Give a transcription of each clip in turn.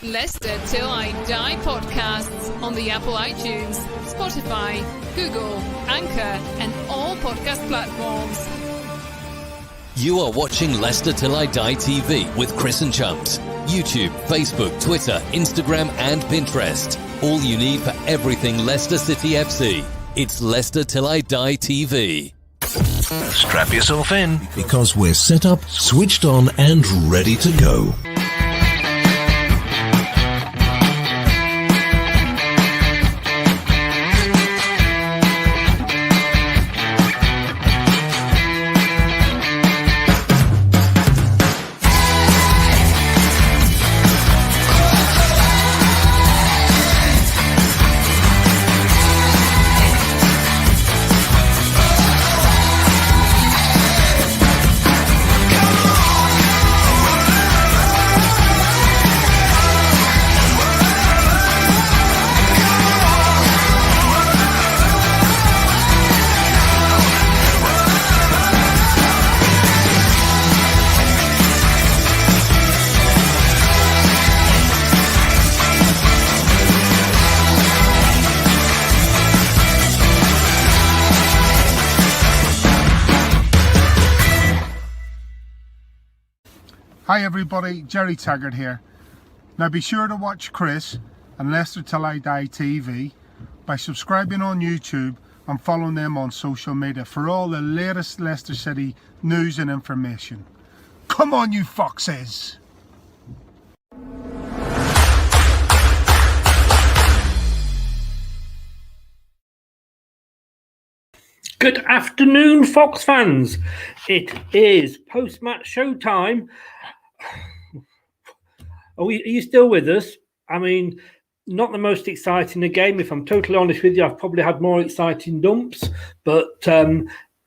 Leicester Till I Die podcasts on the Apple iTunes, Spotify, Google, Anchor, and all podcast platforms. You are watching Leicester Till I Die TV with Chris and Chumps. YouTube, Facebook, Twitter, Instagram, and Pinterest. All you need for everything Leicester City FC. It's Leicester Till I Die TV. Strap yourself in, because we're set up, switched on, and ready to go. Hi everybody, Jerry Taggart here. Now be sure to watch Chris and Leicester Till I Die TV by subscribing on YouTube and following them on social media for all the latest Leicester City news and information. Come on you foxes! Good afternoon, Fox fans. It is post-match showtime. Are you still with us? I mean, not the most exciting a game. If I'm totally honest with you, I've probably had more exciting dumps. But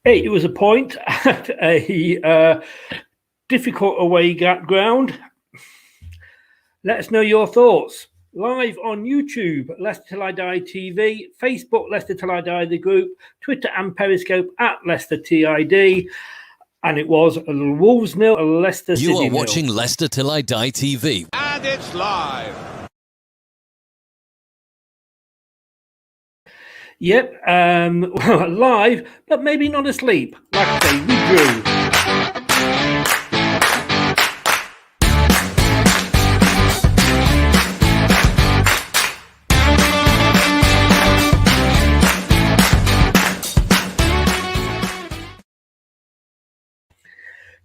it was a point at a difficult away ground. Let us know your thoughts. Live on YouTube, Leicester Till I Die TV, Facebook, Leicester Till I Die the group, Twitter and Periscope at Leicester TID. And it was Wolves 0, Leicester City 0. You are watching Leicester Till I Die TV. and it's live. Yep, live, but maybe not asleep. Like I say, we drew.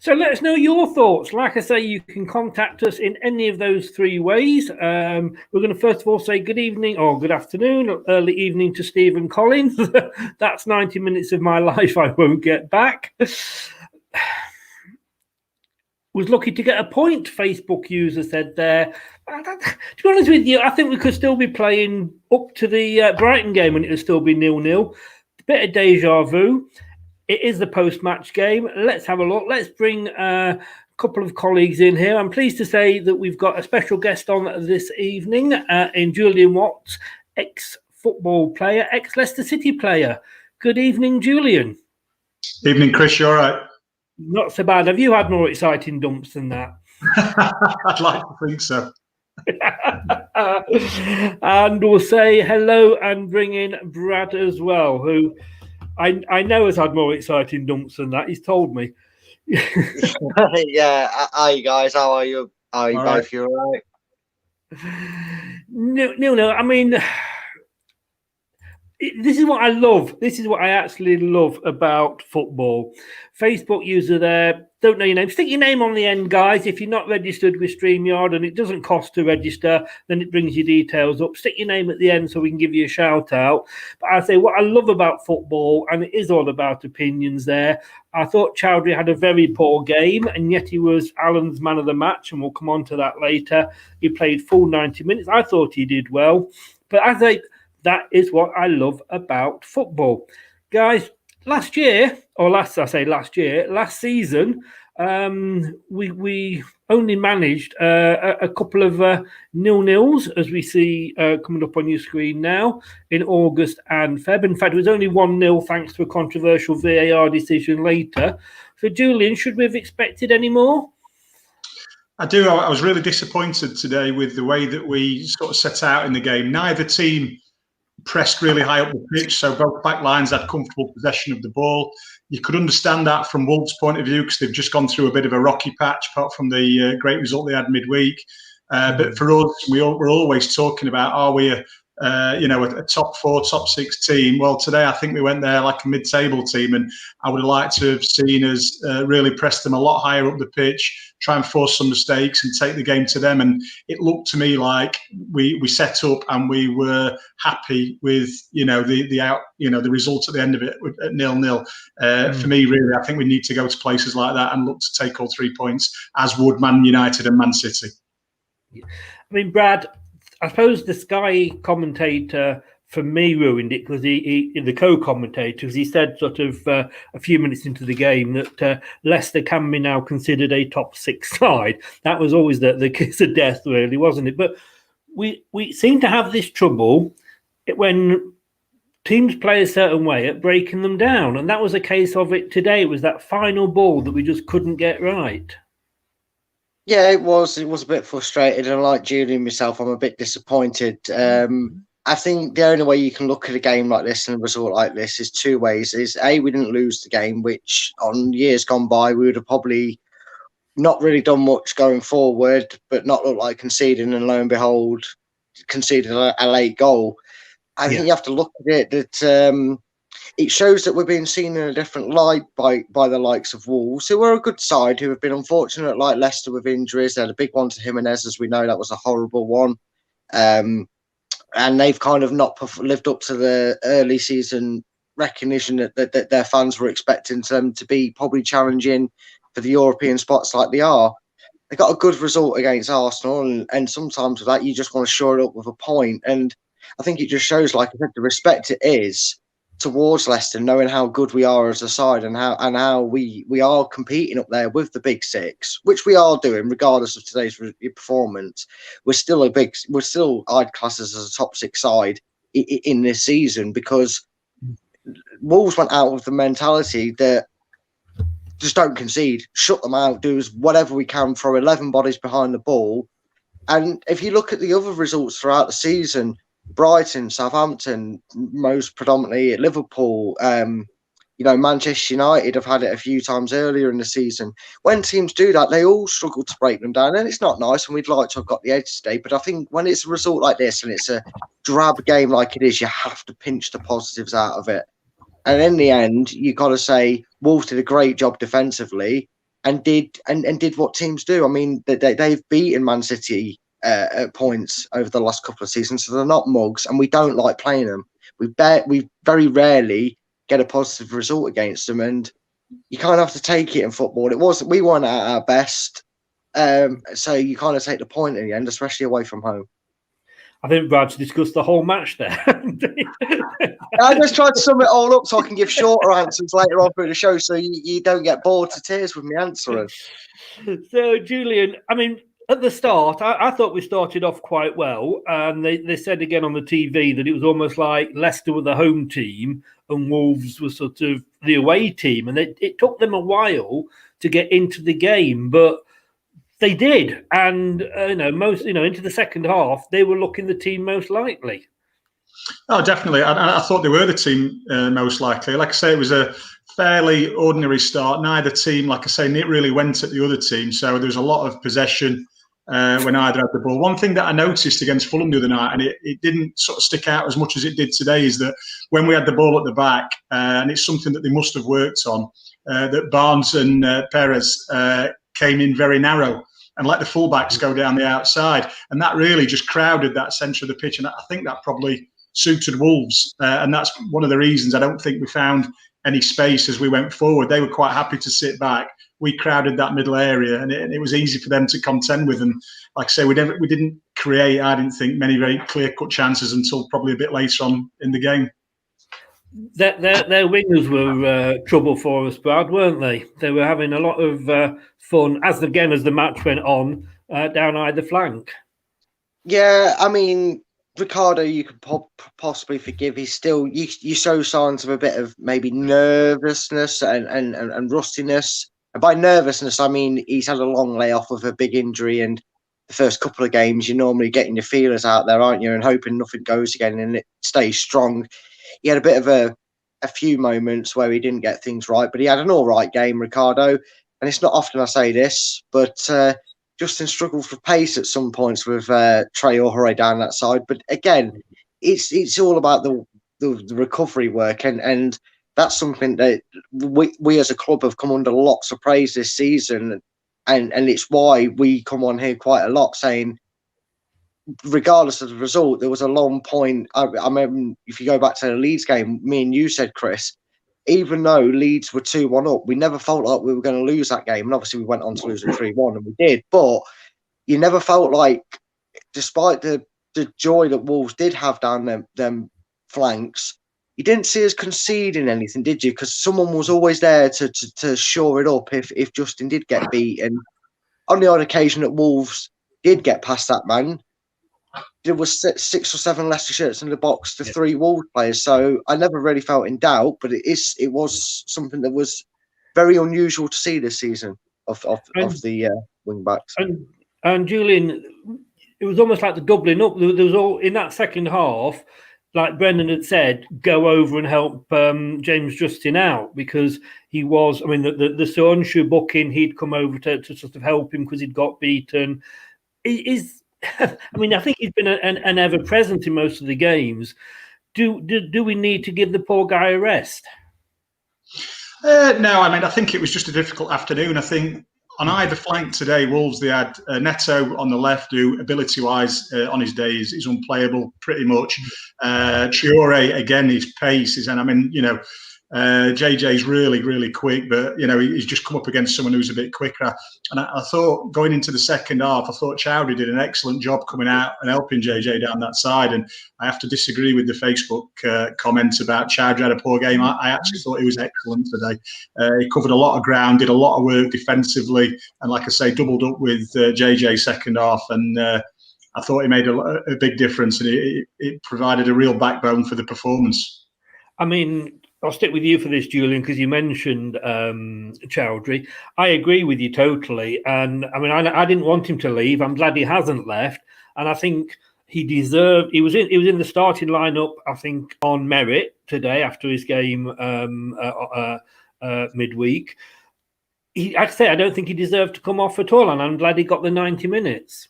So let us know your thoughts. Like I say, you can contact us in any of those three ways. We're going to first of all say good evening or good afternoon, or early evening to Stephen Collins. That's 90 minutes of my life I won't get back. Was lucky to get a point, Facebook user said there. To be honest with you, I think we could still be playing up to the Brighton game and it would still be 0-0. Bit of deja vu. It is the post-match game. Let's have a look. Let's bring a couple of colleagues in here. I'm pleased to say that we've got a special guest on this evening in Julian Watts, ex-football player, ex-Leicester City player. Good evening, Julian. Evening, Chris. You all right? Not so bad. Have you had more exciting dumps than that? I'd like to think so. And we'll say hello and bring in Brad as well, who I know has had more exciting dumps than that. He's told me. Yeah. Hi, guys. How are you? Are you both? You all right? No. I mean, this is what I love. This is what I actually love about football. Facebook user there. Don't know your name. Stick your name on the end, guys. If you're not registered with StreamYard and it doesn't cost to register, then it brings your details up. Stick your name at the end so we can give you a shout out. But I say what I love about football, and it is all about opinions there. I thought Chowdhury had a very poor game, and yet he was Alan's man of the match, and we'll come on to that later. He played full 90 minutes. I thought he did well. But I say that is what I love about football. Guys, last season, we only managed a couple of 0-0s, as we see coming up on your screen now, in August and Feb. In fact, it was only 1-0 thanks to a controversial VAR decision later. So, Julian, should we have expected any more? I do. I was really disappointed today with the way that we sort of set out in the game. Neither team pressed really high up the pitch, so both back lines had comfortable possession of the ball. You could understand that from Wolves' point of view because they've just gone through a bit of a rocky patch, apart from the great result they had midweek. But for us, we're always talking about, are we a top 4, top 6 team? Well, today I think we went there like a mid-table team, and I would have liked to have seen us really press them a lot higher up the pitch, try and force some mistakes and take the game to them. And it looked to me like we set up and we were happy with the result at the end of it at 0-0. For me, really, I think we need to go to places like that and look to take all 3 points, as would Man United and Man City. I mean, Brad, I suppose the Sky commentator for me ruined it because the co-commentator, because he said sort of a few minutes into the game that Leicester can be now considered a top 6 side. That was always the kiss of death, really, wasn't it? But we seem to have this trouble when teams play a certain way at breaking them down, and that was a case of it today. It was that final ball that we just couldn't get right. Yeah, it was a bit frustrated, and like Julian myself, I'm a bit disappointed. I think the only way you can look at a game like this and a result like this is 2 ways. Is A, we didn't lose the game, which on years gone by we would have probably not really done much going forward, but not look like conceding, and lo and behold, conceded a late goal. I think you have to look at it that it shows that we're being seen in a different light by the likes of Wolves, who are a good side, who have been unfortunate, like Leicester, with injuries. They had a big one to Jimenez, as we know. That was a horrible one. And they've kind of not lived up to the early season recognition that their fans were expecting them to be probably challenging for the European spots like they are. They got a good result against Arsenal, and sometimes with that, you just want to shore it up with a point. And I think it just shows, like I said, the respect it is towards Leicester, knowing how good we are as a side and how we are competing up there with the big 6, which we are doing regardless of today's performance. We're still I'd class as a top 6 side in this season, because Wolves went out with the mentality that just don't concede, shut them out, do whatever we can, throw 11 bodies behind the ball. And if you look at the other results throughout the season, Brighton, Southampton, most predominantly at Liverpool, Manchester United have had it a few times earlier in the season. When teams do that, they all struggle to break them down, and it's not nice, and we'd like to have got the edge today. But I think when it's a result like this and it's a drab game like it is, you have to pinch the positives out of it. And in the end, you got to say Wolves did a great job defensively and did what teams do. I mean, they've beaten Man City at points over the last couple of seasons, so they're not mugs, and we don't like playing them. We very rarely get a positive result against them, and you kind of have to take it in football. We weren't at our best, so you kind of take the point in the end, especially away from home. I think Brad's discussed the whole match there. I just tried to sum it all up so I can give shorter answers later on through the show, so you don't get bored to tears with me answering. So, Julian, I mean, at the start, I thought we started off quite well. And they said again on the TV that it was almost like Leicester were the home team and Wolves were sort of the away team. And it took them a while to get into the game, but they did. And, into the second half, they were looking the team most likely. Oh, definitely. I thought they were the team most likely. Like I say, it was a fairly ordinary start. Neither team, like I say, it really went at the other team. So there was a lot of possession when either had the ball. One thing that I noticed against Fulham the other night, and it didn't sort of stick out as much as it did today, is that when we had the ball at the back, and it's something that they must have worked on, that Barnes and Perez came in very narrow and let the fullbacks go down the outside. And that really just crowded that centre of the pitch. And I think that probably suited Wolves. And that's one of the reasons I don't think we found any space as we went forward. They were quite happy to sit back. We crowded that middle area, and it was easy for them to contend with. And like I say, we didn't create, I didn't think, many very clear-cut chances until probably a bit later on in the game. Their wingers were trouble for us, Brad, weren't they? They were having a lot of fun, as the match went on, down either flank. Yeah, I mean, Ricardo, you could possibly forgive. He's still, you show signs of a bit of maybe nervousness and rustiness. And by nervousness, I mean he's had a long layoff with a big injury, and the first couple of games you're normally getting your feelers out there, aren't you, and hoping nothing goes again and it stays strong. He had a bit of a few moments where he didn't get things right, but he had an all right game, Ricardo. And it's not often I say this, but Justin struggled for pace at some points with Traore down that side. But again, it's all about the recovery work, and that's something that we as a club have come under lots of praise this season, and it's why we come on here quite a lot saying, regardless of the result, there was a long point. I remember, if you go back to the Leeds game, me and you said, Chris, even though Leeds were 2-1 up, we never felt like we were going to lose that game. And obviously we went on to lose it 3-1, and we did. But you never felt like, despite the joy that Wolves did have down them flanks, you didn't see us conceding anything, did you? Because someone was always there to shore it up if Justin did get beat. And on the odd occasion that Wolves did get past that man, there was 6 or 7 Leicester shirts in the box to 3 Wolves players. So I never really felt in doubt, but it was something that was very unusual to see this season of the wing backs. And Julian, it was almost like the doubling up. There was all in that second half, like Brendan had said, go over and help James Justin out, because he was, I mean, the Soanshu booking, he'd come over to sort of help him because he'd got beaten. I mean, I think he's been an ever present in most of the games. Do we need to give the poor guy a rest? No, I mean, I think it was just a difficult afternoon. I think on either flank today, Wolves, they had Neto on the left, who ability-wise on his day is unplayable pretty much. Traore, again, his pace is, and I mean, you know, JJ's really, really quick, but, you know, he's just come up against someone who's a bit quicker. And I thought going into the second half, I thought Chowdhury did an excellent job coming out and helping JJ down that side. And I have to disagree with the Facebook comments about Chowdhury had a poor game. I actually thought he was excellent today. He covered a lot of ground, did a lot of work defensively, and like I say, doubled up with JJ second half. And I thought he made a big difference, and it provided a real backbone for the performance. I mean, I'll stick with you for this, Julian, because you mentioned Chowdhury. I agree with you totally. And I mean, I didn't want him to leave. I'm glad he hasn't left. And I think he deserved. He was in the starting lineup, I think, on merit today after his game midweek. I'd say I don't think he deserved to come off at all, and I'm glad he got the 90 minutes.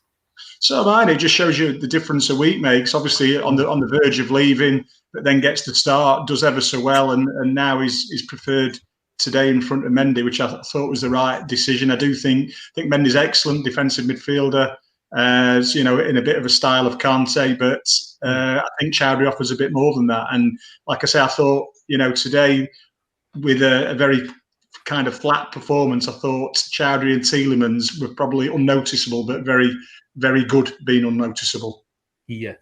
So mine, it just shows you the difference a week makes. Obviously, on the verge of leaving, but then gets to start, does ever so well, and now he's preferred today in front of Mendy, which I thought was the right decision. I think Mendy's excellent defensive midfielder, you know, in a bit of a style of Kante, but I think Chowdhury offers a bit more than that. And like I say, I thought, you know, today with a very kind of flat performance, I thought Chowdhury and Tielemans were probably unnoticeable, but very, very good being unnoticeable. Yeah.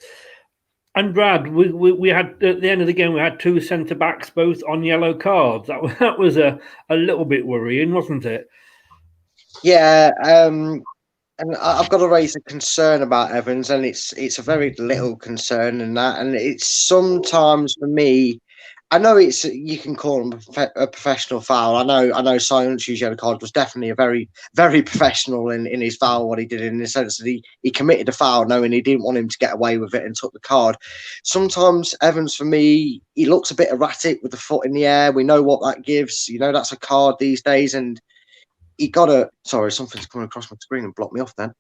And Brad, we had at the end of the game, we had 2 centre backs both on yellow cards. That was a little bit worrying, wasn't it? Yeah, and I've got to raise a concern about Evans, and it's a very little concern in that, and it's sometimes for me. I know you can call him a professional foul. I know Soanshu's yellow card was definitely a very, very professional in his foul, what he did, in the sense that he committed a foul knowing he didn't want him to get away with it and took the card. Sometimes Evans, for me, he looks a bit erratic with the foot in the air. We know what that gives. You know, that's a card these days. And he got sorry, something's coming across my screen and blocked me off then.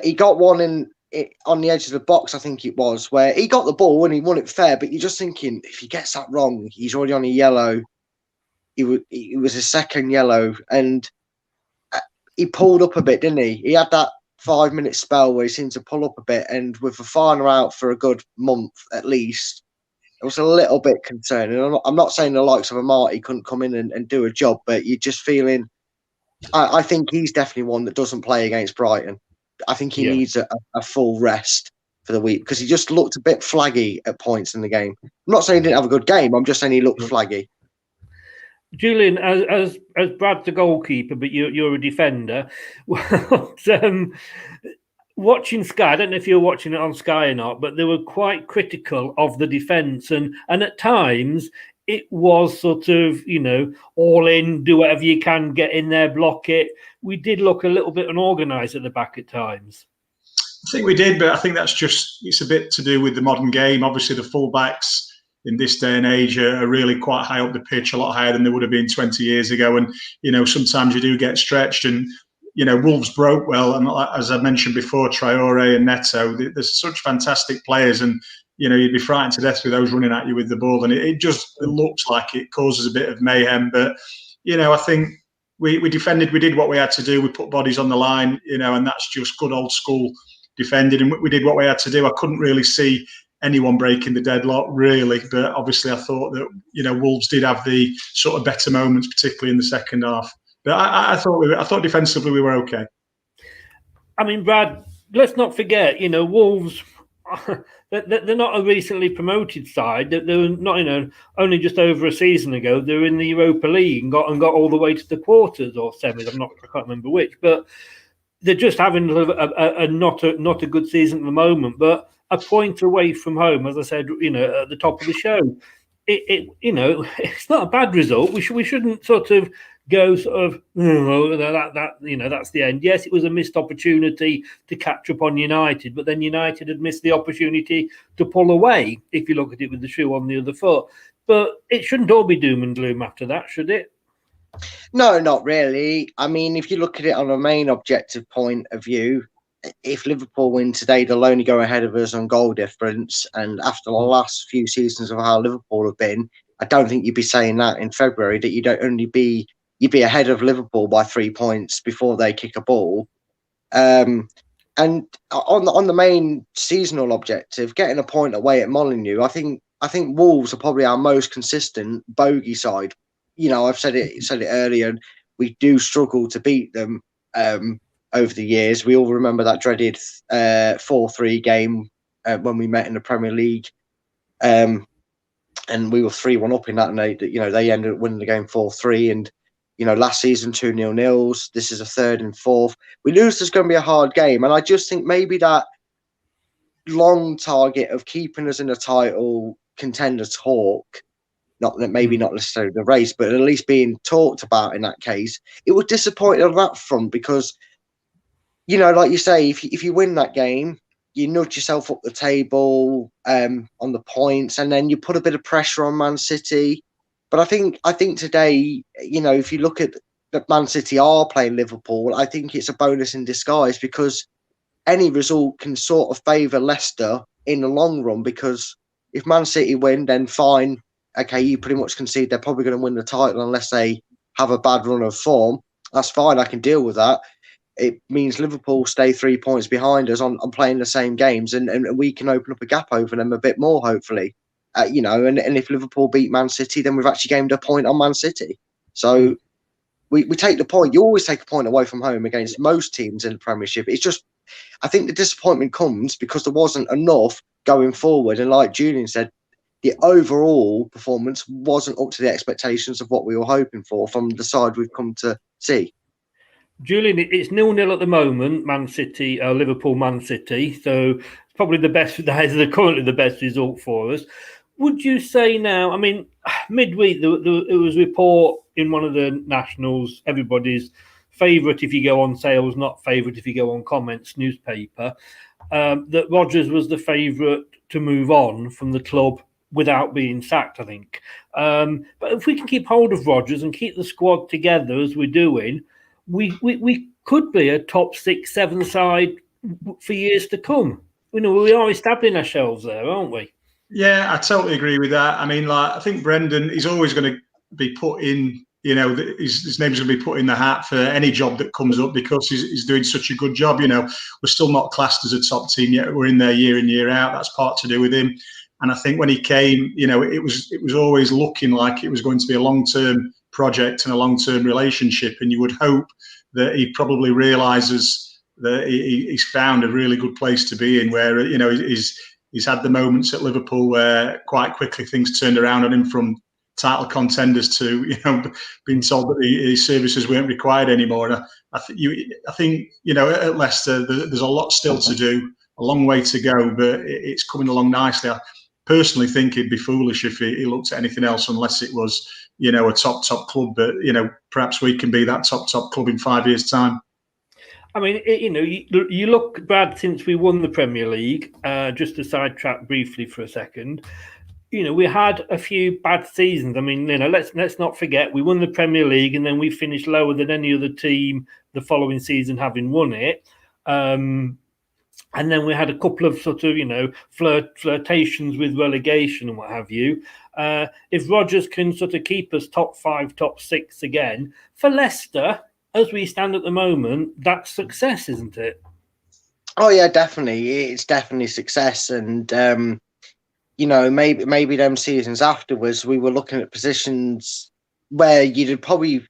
He got one on the edge of the box, I think it was, where he got the ball and he won it fair, but you're just thinking, if he gets that wrong, he's already on a yellow. It was his second yellow, and he pulled up a bit, didn't he? He had that 5-minute spell where he seemed to pull up a bit, and with Fofana out for a good month at least, it was a little bit concerning. I'm not saying the likes of Amati couldn't come in and do a job, but you're just feeling, I think he's definitely one that doesn't play against Brighton. I think he needs a full rest for the week, because he just looked a bit flaggy at points in the game. I'm not saying he didn't have a good game. I'm just saying he looked flaggy. Julian, as Brad's the goalkeeper, but you're a defender. Watching Sky, I don't know if you're watching it on Sky or not, but they were quite critical of the defence, and at times it was sort of, all in, do whatever you can, get in there, block it. We did look a little bit unorganised at the back at times. I think we did, but I think it's a bit to do with the modern game. Obviously, the fullbacks in this day and age are really quite high up the pitch, a lot higher than they would have been 20 years ago. And, sometimes you do get stretched. And, Wolves broke well. And as I mentioned before, Traore and Neto, there's such fantastic players. And, you'd be frightened to death with those running at you with the ball. And it looks like it causes a bit of mayhem. But, I think we defended, we did what we had to do. We put bodies on the line, and that's just good old school defended, and we did what we had to do. I couldn't really see anyone breaking the deadlock, really, but obviously I thought that Wolves did have the sort of better moments, particularly in the second half. But I thought defensively we were okay. I mean, Brad, let's not forget, Wolves. They're not a recently promoted side. They're not, only just over a season ago. They were in the Europa League and got all the way to the quarters or semis. I can't remember which, but they're just having a not a good season at the moment, but a point away from home, as I said, at the top of the show. It's not a bad result. We shouldn't sort of go that's the end. Yes, it was a missed opportunity to catch up on United, but then United had missed the opportunity to pull away, if you look at it with the shoe on the other foot. But it shouldn't all be doom and gloom after that, should it? No, not really. I mean, if you look at it on a main objective point of view, if Liverpool win today, they'll only go ahead of us on goal difference. And after the last few seasons of how Liverpool have been, I don't think you'd be saying that in February, that you'd be ahead of Liverpool by 3 points before they kick a ball. And on the main seasonal objective, getting a point away at Molineux, I think Wolves are probably our most consistent bogey side. I've said it earlier, and we do struggle to beat them over the years. We all remember that dreaded 4-3 game when we met in the Premier League, and we were 3-1 up in that, and they ended up winning the game 4-3. And last season 2-0 nils. This is a third and fourth. We lose, there's going to be a hard game, and I just think maybe that long target of keeping us in a title contender talk. Not necessarily the race, but at least being talked about in that case. It was disappointing on that front because, like you say, if you win that game, you nudge yourself up the table on the points, and then you put a bit of pressure on Man City. But I think today, if you look at that Man City are playing Liverpool, I think it's a bonus in disguise because any result can sort of favour Leicester in the long run, because if Man City win, then fine. Okay, you pretty much concede they're probably going to win the title unless they have a bad run of form. That's fine. I can deal with that. It means Liverpool stay 3 points behind us on playing the same games, and we can open up a gap over them a bit more, hopefully. And if Liverpool beat Man City, then we've actually gained a point on Man City. So we take the point. You always take a point away from home against most teams in the Premiership. It's just, I think the disappointment comes because there wasn't enough going forward. And like Julian said, the overall performance wasn't up to the expectations of what we were hoping for from the side we've come to see. Julian, it's 0-0 at the moment, Man City, Liverpool, Man City. So it's probably currently the best result for us. Would you say now, I mean, midweek, there was a report in one of the nationals, everybody's favourite if you go on sales, not favourite if you go on comments, newspaper, that Rodgers was the favourite to move on from the club without being sacked, I think. But if we can keep hold of Rodgers and keep the squad together as we're doing, we could be a top 6-7 side for years to come. We are establishing ourselves there, aren't we? Yeah, I totally agree with that. I mean, I think Brendan, he's always going to be put in, his name's going to be put in the hat for any job that comes up because he's doing such a good job. We're still not classed as a top team yet. We're in there year in, year out. That's part to do with him. And I think when he came, it was always looking like it was going to be a long-term project and a long-term relationship. And you would hope that he probably realises that he's found a really good place to be in, where he's had the moments at Liverpool where quite quickly things turned around on him, from title contenders to being told that his services weren't required anymore. And I think at Leicester there's a lot still to do, a long way to go, but it's coming along nicely. personally think he'd be foolish if he looked at anything else unless it was, a top club. But, perhaps we can be that top club in 5 years' time. I mean, you look, Brad, since we won the Premier League, just to sidetrack briefly for a second, we had a few bad seasons. I mean, let's not forget, we won the Premier League and then we finished lower than any other team the following season having won it. And then we had a couple of sort of, flirtations with relegation and what have you. If Rodgers can sort of keep us top 5, top 6 again, for Leicester, as we stand at the moment, that's success, isn't it? Oh yeah, definitely. It's definitely success. And maybe them seasons afterwards, we were looking at positions where you'd have probably,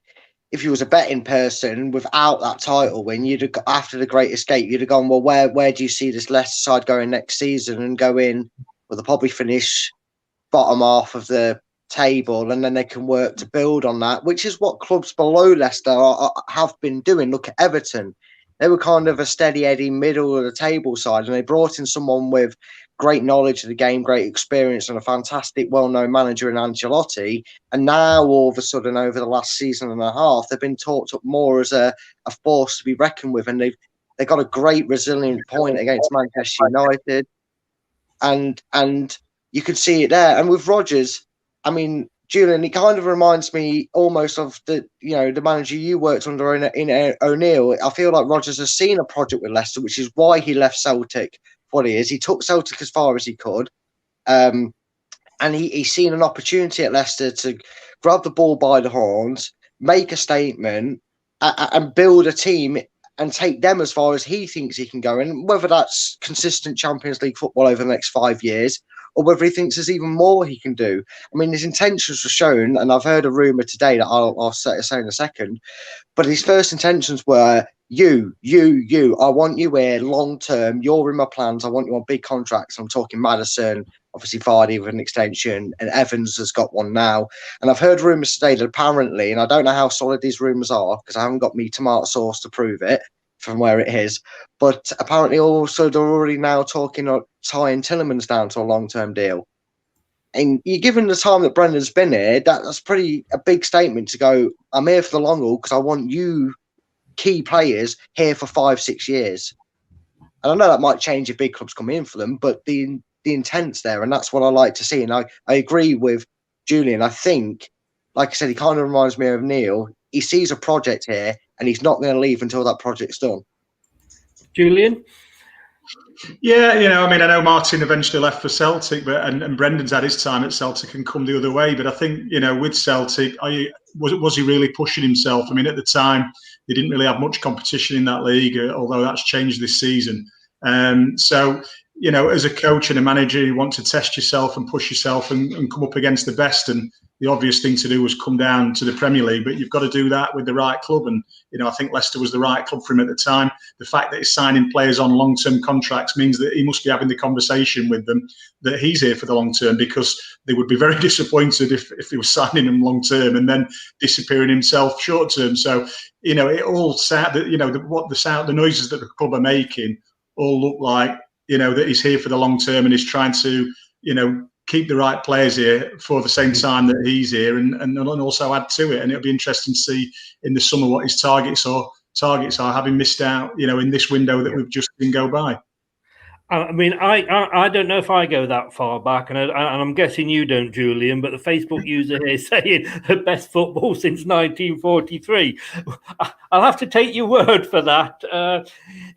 if you was a betting person, without that title win, after the Great Escape, you'd have gone, well, where do you see this Leicester side going next season? And go in, well, they'll probably finish bottom half of the table, and then they can work to build on that, which is what clubs below Leicester have been doing. Look at Everton. They were kind of a steady Eddie middle of the table side, and they brought in someone with great knowledge of the game, great experience, and a fantastic, well-known manager in Ancelotti. And now, all of a sudden, over the last season and a half, they've been talked up more as a force to be reckoned with, and they've got a great resilient point against Manchester United, and you could see it there. And with Rodgers, I mean, Julian, it kind of reminds me almost of the manager you worked under in O'Neill. I feel like Rodgers has seen a project with Leicester, which is why he left Celtic for what he is. He took Celtic as far as he could. And he's seen an opportunity at Leicester to grab the ball by the horns, make a statement, and build a team and take them as far as he thinks he can go. And whether that's consistent Champions League football over the next 5 years, or whether he thinks there's even more he can do. I mean, his intentions were shown, and I've heard a rumour today that I'll say in a second, but his first intentions were, you, I want you here long-term, you're in my plans, I want you on big contracts. I'm talking Maddison, obviously Vardy with an extension, and Evans has got one now. And I've heard rumours today that apparently, and I don't know how solid these rumours are, because I haven't got me tomato sauce to prove it from where it is, but apparently also they're already now talking of tying Tielemans down to a long-term deal. And you're given the time that Brendan's been here, that's pretty a big statement to go, I'm here for the long haul because I want you key players here for 5-6 years. And I know that might change if big clubs come in for them, but the intent's there, and that's what I like to see. And I agree with Julian. I think, like I said, he kind of reminds me of Neil. He sees a project here, and he's not going to leave until that project's done. Julian? Yeah, I know Martin eventually left for Celtic, but and Brendan's had his time at Celtic and come the other way. But I think, with Celtic, was he really pushing himself? I mean, at the time, they didn't really have much competition in that league, although that's changed this season. So, as a coach and a manager, you want to test yourself and push yourself and come up against the best. And the obvious thing to do was come down to the Premier League, but you've got to do that with the right club. And, I think Leicester was the right club for him at the time. The fact that he's signing players on long-term contracts means that he must be having the conversation with them that he's here for the long term, because they would be very disappointed if he was signing them long-term and then disappearing himself short-term. So, it all sound that, the noises that the club are making all look like, that he's here for the long term and he's trying to, keep the right players here for the same time that he's here and also add to it. And it'll be interesting to see in the summer what his targets are, having missed out, in this window that we've just seen go by. I mean, I don't know if I go that far back, and I'm guessing you don't, Julian, but the Facebook user here saying the best football since 1943. I'll have to take your word for that.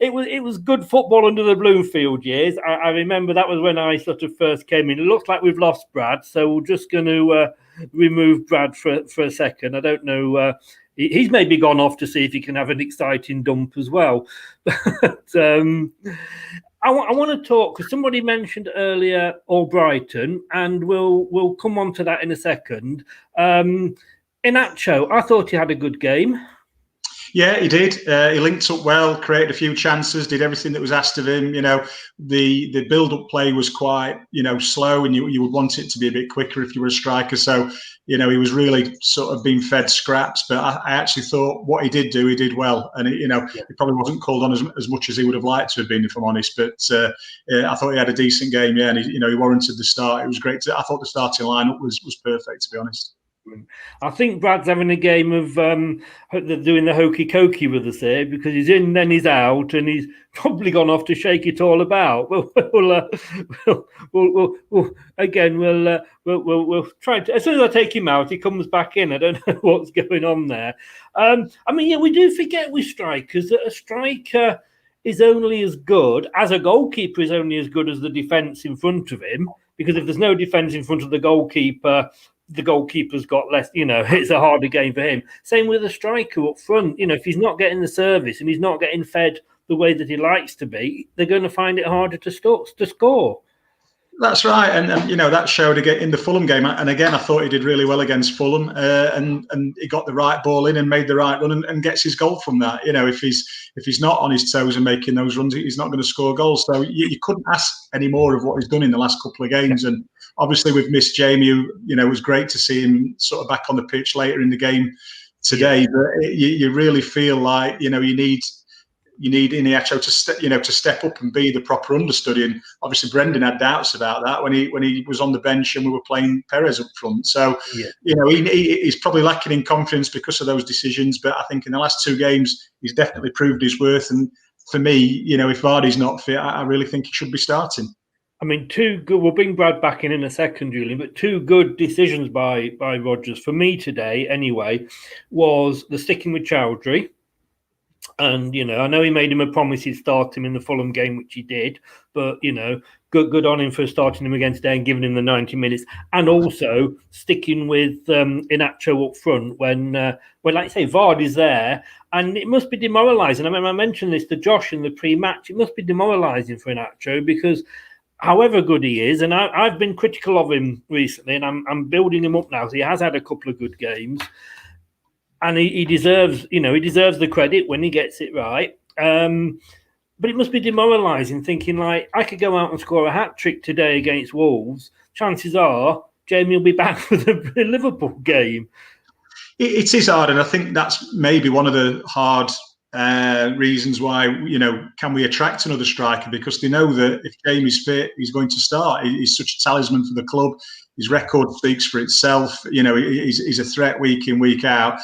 It was good football under the Bloomfield years. I remember that was when I sort of first came in. It looks like we've lost Brad, so we're just going to remove Brad for a second. I don't know. He's maybe gone off to see if he can have an exciting dump as well. But I want to talk, because somebody mentioned earlier Albrighton, and we'll come on to that in a second. Inacho, I thought he had a good game. Yeah, he did. He linked up well, created a few chances, did everything that was asked of him. The build-up play was quite, slow, and you would want it to be a bit quicker if you were a striker. So, he was really sort of being fed scraps. But I actually thought what he did do, he did well. And, he probably wasn't called on as much as he would have liked to have been, if I'm honest. But I thought he had a decent game, yeah. And, he warranted the start. It was great. I thought the starting lineup was perfect, to be honest. I think Brad's having a game of doing the hokey cokey with us here, because he's in, then he's out, and he's probably gone off to shake it all about. We'll try to, as soon as I take him out, he comes back in. I don't know what's going on there. We do forget with strikers that a striker is only as good as a goalkeeper is only as good as the defence in front of him, because if there's no defence in front of the goalkeeper's got less, it's a harder game for him. Same with a striker up front. If he's not getting the service and he's not getting fed the way that he likes to be, they're going to find it harder to score. That's right, and that showed again in the Fulham game. And again, I thought he did really well against Fulham, and he got the right ball in and made the right run and gets his goal from that. If he's not on his toes and making those runs, he's not going to score goals. So you couldn't ask any more of what he's done in the last couple of games. And obviously, we've missed Jamie, who, it was great to see him sort of back on the pitch later in the game today. But you really feel like you need Iheanacho to step up and be the proper understudy. And obviously Brendan had doubts about that when he was on the bench and we were playing Perez up front. So he's probably lacking in confidence because of those decisions. But I think in the last two games he's definitely proved his worth. And for me, if Vardy's not fit, I really think he should be starting. Two good. We'll bring Brad back in a second, Julian. But two good decisions by Rodgers for me today, anyway, was the sticking with Chowdhury. And, I know he made him a promise he'd start him in the Fulham game, which he did. But, good on him for starting him again today and giving him the 90 minutes. And also sticking with Iheanacho up front when, like you say, Vardy's there. And it must be demoralising. I mentioned this to Josh in the pre-match. It must be demoralising for Iheanacho because however good he is, and I've been critical of him recently, and I'm building him up now. So he has had a couple of good games. And he deserves, the credit when he gets it right. But it must be demoralising thinking like, I could go out and score a hat-trick today against Wolves. Chances are Jamie will be back for the Liverpool game. It is hard, and I think that's maybe one of the hard reasons why, can we attract another striker? Because they know that if Jamie's fit, he's going to start. He's such a talisman for the club. His record speaks for itself. He's a threat week in, week out.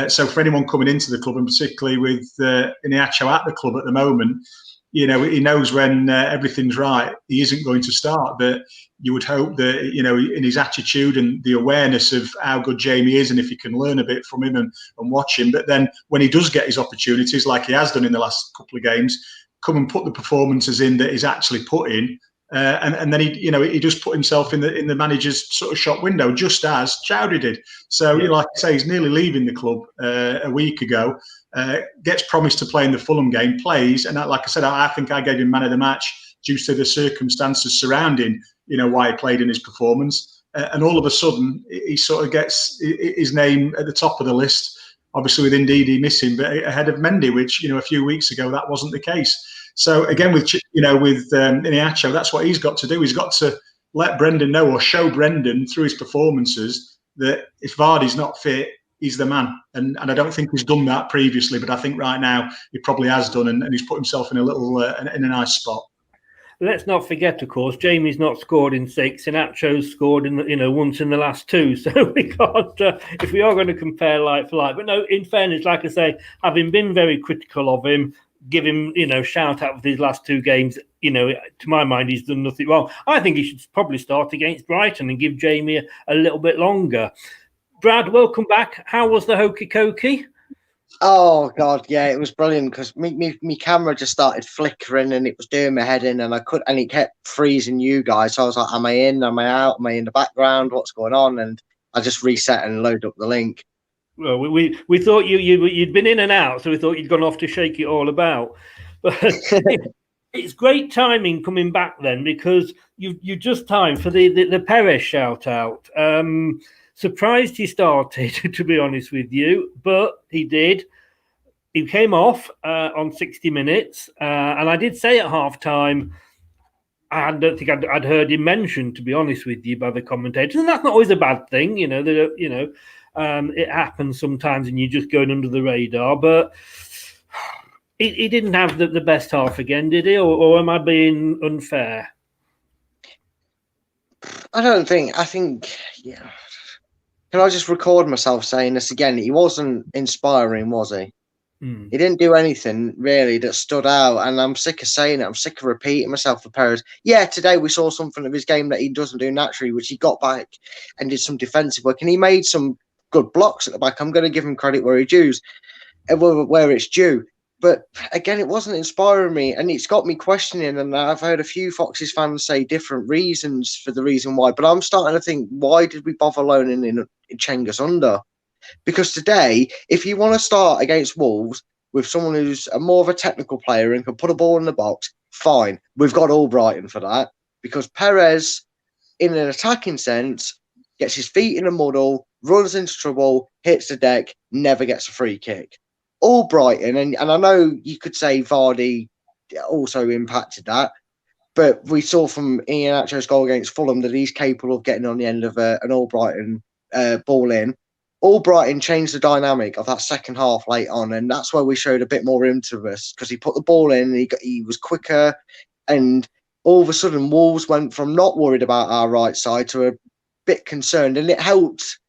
So for anyone coming into the club, and particularly with Iheanacho at the club at the moment, he knows when everything's right, he isn't going to start. But you would hope that, in his attitude and the awareness of how good Jamie is, and if you can learn a bit from him and watch him. But then when he does get his opportunities, like he has done in the last couple of games, come and put the performances in that he's actually put in. And then he just put himself in the manager's sort of shop window, just as Chowdhury did. So, like I say, he's nearly leaving the club a week ago. Gets promised to play in the Fulham game, plays, and like I said, I think I gave him man of the match due to the circumstances surrounding, why he played in his performance. And all of a sudden, he sort of gets his name at the top of the list. Obviously, with Ndidi missing, but ahead of Mendy, which a few weeks ago that wasn't the case. So again, with Iheanacho, that's what he's got to do. He's got to let Brendan know, or show Brendan through his performances, that if Vardy's not fit, he's the man. And I don't think he's done that previously, but I think right now he probably has done, and he's put himself in a little in a nice spot. Let's not forget, of course, Jamie's not scored in 6, and Acho's scored in once in the last 2. So we can't, if we are going to compare like for like. But no, in fairness, like I say, having been very critical of him, give him, shout out with his last 2 games. To my mind, he's done nothing wrong. I think he should probably start against Brighton and give Jamie a little bit longer. Brad, welcome back. How was the hokey cokey? Oh God, yeah, it was brilliant because me camera just started flickering and it was doing my head in, and it kept freezing you guys. So I was like, "Am I in? Am I out? Am I in the background? What's going on?" And I just reset and loaded up the link. Well, we thought you'd been in and out, so we thought you'd gone off to shake it all about. But it's great timing coming back then, because you just timed for the Perez shout out. Surprised he started, to be honest with you, but he did. he came off on 60 minutes, and I did say at half-time, I don't think I'd heard him mentioned, to be honest with you, by the commentators, and that's not always a bad thing, it happens sometimes, and you're just going under the radar. But he didn't have the best half again, did he? Or am I being unfair? I think, yeah. Can I just record myself saying this again? He wasn't inspiring, was he? He didn't do anything really that stood out, and I'm sick of saying it. I'm sick of repeating myself for Perez. Yeah, today we saw something of his game that he doesn't do naturally, which he got back and did some defensive work, and he made some good blocks at the back. I'm going to give him credit where it's due. But again, it wasn't inspiring me, and it's got me questioning. And I've heard a few Foxes fans say different reasons for the reason why, but I'm starting to think, why did we bother loaning in Cengiz Under? Because today, if you want to start against Wolves with someone who's more of a technical player and can put a ball in the box, fine. We've got Albrighton for that. Because Perez, in an attacking sense, gets his feet in a muddle, runs into trouble, hits the deck, never gets a free kick. Albrighton, and I know you could say Vardy also impacted that, but we saw from Iheanacho's goal against Fulham that he's capable of getting on the end of an Albrighton ball in. Albrighton changed the dynamic of that second half late on, and that's where we showed a bit more interest, because he put the ball in, and he was quicker, and all of a sudden Wolves went from not worried about our right side to a bit concerned, and it helped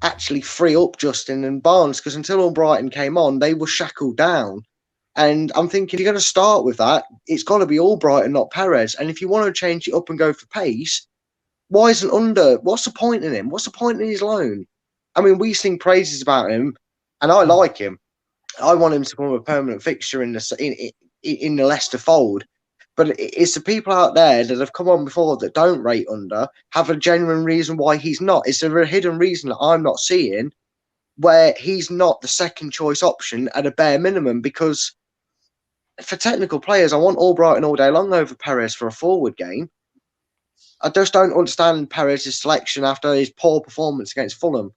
actually free up Justin and Barnes, because until Albrighton came on, they were shackled down. And I'm thinking, if you're going to start with that, it's got to be Albrighton, not Perez. And if you want to change it up and go for pace, why isn't Under? What's the point in him? What's the point in his loan? I mean, we sing praises about him, and I like him. I want him to become a permanent fixture in the Leicester fold. But it's the people out there that have come on before that don't rate Under, have a genuine reason why he's not. Is there a hidden reason that I'm not seeing where he's not the second choice option at a bare minimum? Because for technical players, I want Albrighton all day long over Perez for a forward game. I just don't understand Perez's selection after his poor performance against Fulham.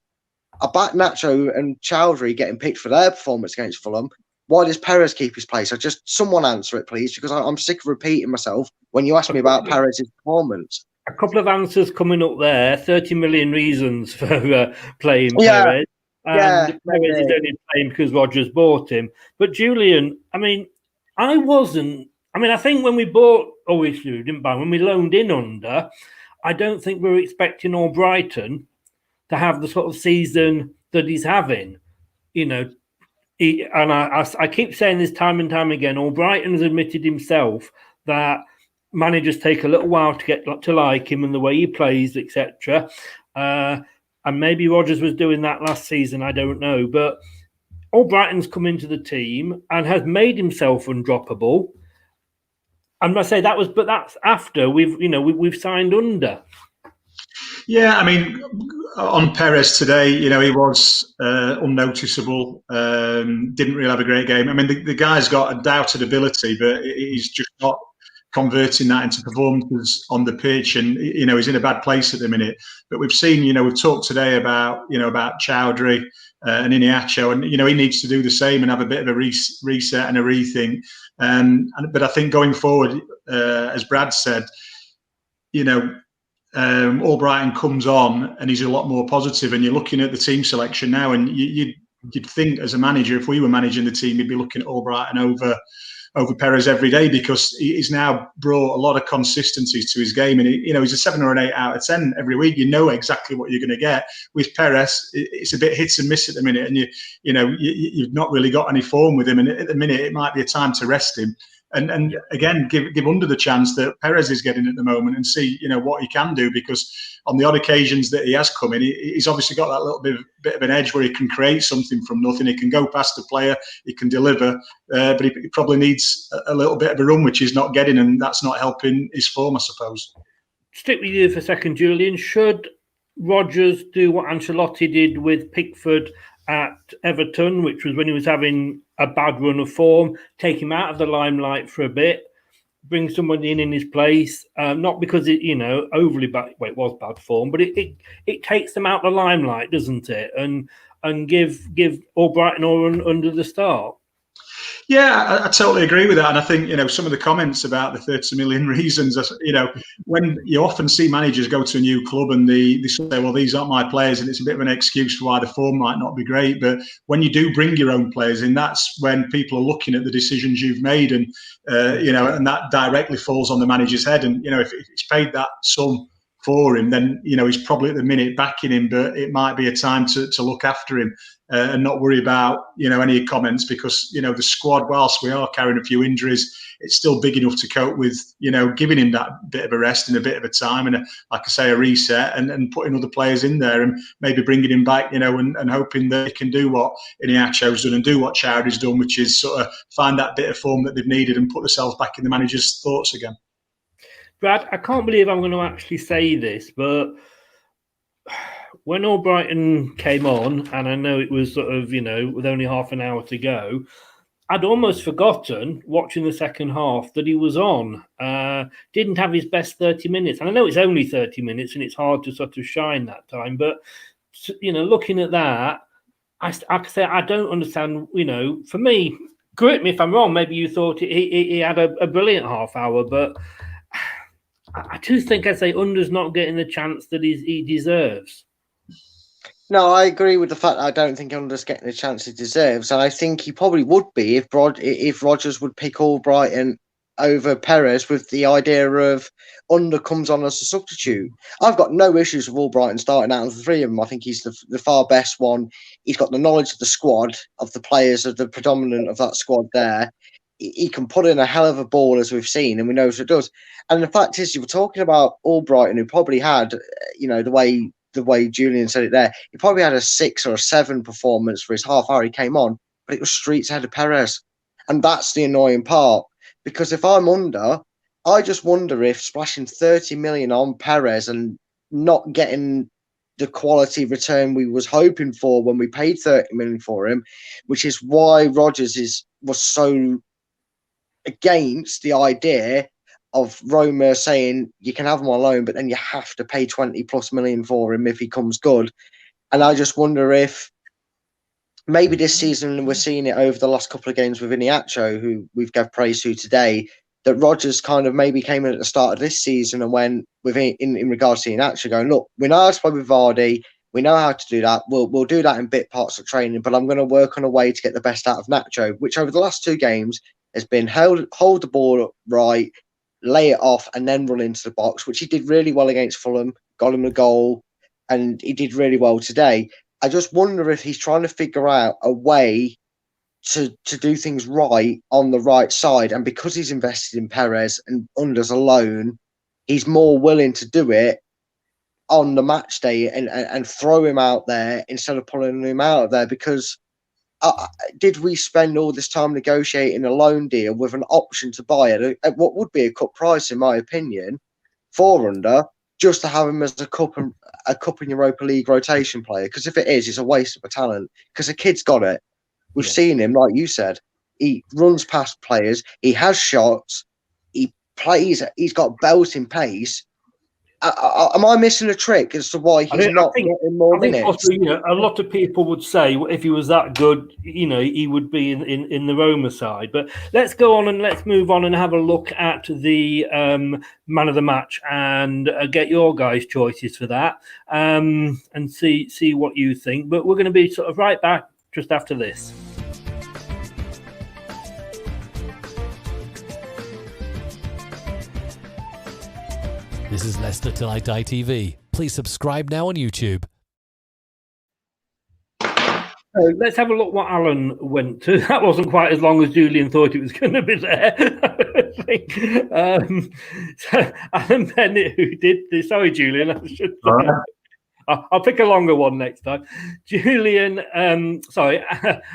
I back Nacho and Chowdhury getting picked for their performance against Fulham. Why does Perez keep his place? Someone answer it, please, because I'm sick of repeating myself when you ask me about Perez's performance. A couple of answers coming up there. 30 million reasons for playing Perez. And Perez is only playing because Rodgers bought him. But Julian, I think when we bought, when we loaned in Under, I don't think we were expecting Albrighton to have the sort of season that he's having. I keep saying this time and time again, Albrighton has admitted himself that managers take a little while to get to like him and the way he plays, etc. And maybe Rodgers was doing that last season, I don't know. But Albrighton's come into the team and has made himself undroppable. And I say that's after we've signed Under. Yeah, I mean, on Perez today, he was unnoticeable. Didn't really have a great game. I mean, the guy's got a doubted ability, but he's just not converting that into performances on the pitch. And he's in a bad place at the minute. But we've seen, we've talked today about Chowdhury and Iheanacho, and he needs to do the same and have a bit of a reset and a rethink. But I think going forward, as Brad said, Albrighton comes on and he's a lot more positive, and you're looking at the team selection now, and you'd think as a manager, if we were managing the team, you'd be looking at Albrighton over Perez every day, because he's now brought a lot of consistency to his game, and he's a 7 or an 8 out of 10 every week. You know exactly what you're going to get. With Perez, it's a bit hit and miss at the minute, and you've not really got any form with him, and at the minute it might be a time to rest him. And again, give Under the chance that Perez is getting at the moment, and see what he can do, because on the odd occasions that he has come in, he's obviously got that little bit of an edge where he can create something from nothing. He can go past the player, he can deliver, but he probably needs a little bit of a run, which he's not getting, and that's not helping his form, I suppose. Stick with you for a second, Julian. Should Rodgers do what Ancelotti did with Pickford at Everton, which was when he was having a bad run of form, take him out of the limelight for a bit, bring someone in his place, not because it, overly bad, it was bad form, but it takes them out of the limelight, doesn't it? And give Albrighton or Under the start. Yeah, I totally agree with that. And I think, some of the comments about the 30 million reasons, when you often see managers go to a new club and they say, well, these aren't my players, and it's a bit of an excuse for why the form might not be great. But when you do bring your own players in, that's when people are looking at the decisions you've made, and, and that directly falls on the manager's head. And, if he's paid that sum for him, then, he's probably at the minute backing him, but it might be a time to look after him. And not worry about, any comments, because, the squad, whilst we are carrying a few injuries, it's still big enough to cope with, giving him that bit of a rest and a bit of a time and, like I say, a reset, and putting other players in there and maybe bringing him back, and hoping that he can do what Iniacho's done and do what Chowdhury's done, which is sort of find that bit of form that they've needed and put themselves back in the manager's thoughts again. Brad, I can't believe I'm going to actually say this, but when Albrighton came on, and I know it was sort of, with only half an hour to go, I'd almost forgotten, watching the second half, that he was on. Didn't have his best 30 minutes. And I know it's only 30 minutes and it's hard to sort of shine that time. But, looking at that, I say I don't understand, for me, correct me if I'm wrong, maybe you thought he had a brilliant half hour, but I do think, I say, Under's not getting the chance that he deserves. No, I agree with the fact that I don't think Under's getting the chance he deserves. And I think he probably would be if Rodgers would pick Albrighton over Perez, with the idea of Under comes on as a substitute. I've got no issues with Albrighton starting out of the three of them. I think he's the far best one. He's got the knowledge of the squad, of the players, of the predominant of that squad there. He can put in a hell of a ball, as we've seen, and we know what it does. And the fact is, you were talking about Albrighton, who probably had, the way Julian said it there, he probably had a 6 or a 7 performance for his half hour he came on, but it was streets ahead of Perez. And that's the annoying part, because if I'm Under, I just wonder if splashing 30 million on Perez and not getting the quality return we was hoping for when we paid 30 million for him, which is why Rodgers was so against the idea of Roma saying you can have him on loan, but then you have to pay 20+ million for him if he comes good. And I just wonder if maybe this season, and we're seeing it over the last couple of games with Iniacho, who we've gave praise to today, that Rodgers kind of maybe came in at the start of this season and went with in regards to Iniacho, going, look, we know how to play with Vardy, we know how to do that. We'll do that in bit parts of training, but I'm going to work on a way to get the best out of Nacho, which over the last 2 games has been hold the ball right, lay it off, and then run into the box, which he did really well against Fulham, got him a goal, and he did really well today. I just wonder if he's trying to figure out a way to do things right on the right side. And because he's invested in Perez and Under's alone, he's more willing to do it on the match day and throw him out there instead of pulling him out of there. Because did we spend all this time negotiating a loan deal with an option to buy it at what would be a cut price, in my opinion, for Under, just to have him as a cup and Europa League rotation player? Because if it is, it's a waste of a talent, because the kid's got it. We've seen him, like you said. He runs past players. He has shots. He plays. He's got belting pace. Am I missing a trick as to why he's not getting more minutes? Also, a lot of people would say if he was that good, he would be in the Roma side. But let's go on and let's move on and have a look at the man of the match and get your guys' choices for that and see what you think. But we're going to be sort of right back just after this. This is Leicester Till I Die TV. Please subscribe now on YouTube. Let's have a look what Alan went to. That wasn't quite as long as Julian thought it was going to be there. I think. So Alan Bennett, who did this. Sorry, Julian. I should. I'll pick a longer one next time.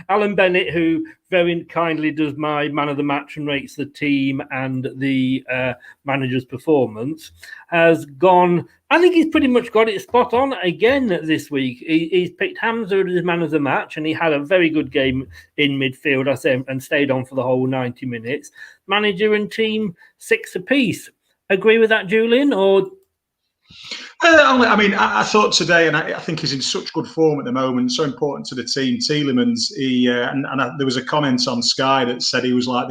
Alan Bennett, who very kindly does my man of the match and rates the team and the manager's performance, has gone. I think he's pretty much got it spot on again this week. He's picked Hamza as his man of the match, and he had a very good game in midfield, I say, and stayed on for the whole 90 minutes. Manager and team 6 apiece. Agree with that, Julian, or? I thought today, and I think he's in such good form at the moment, so important to the team. Tielemans, there was a comment on Sky that said he was like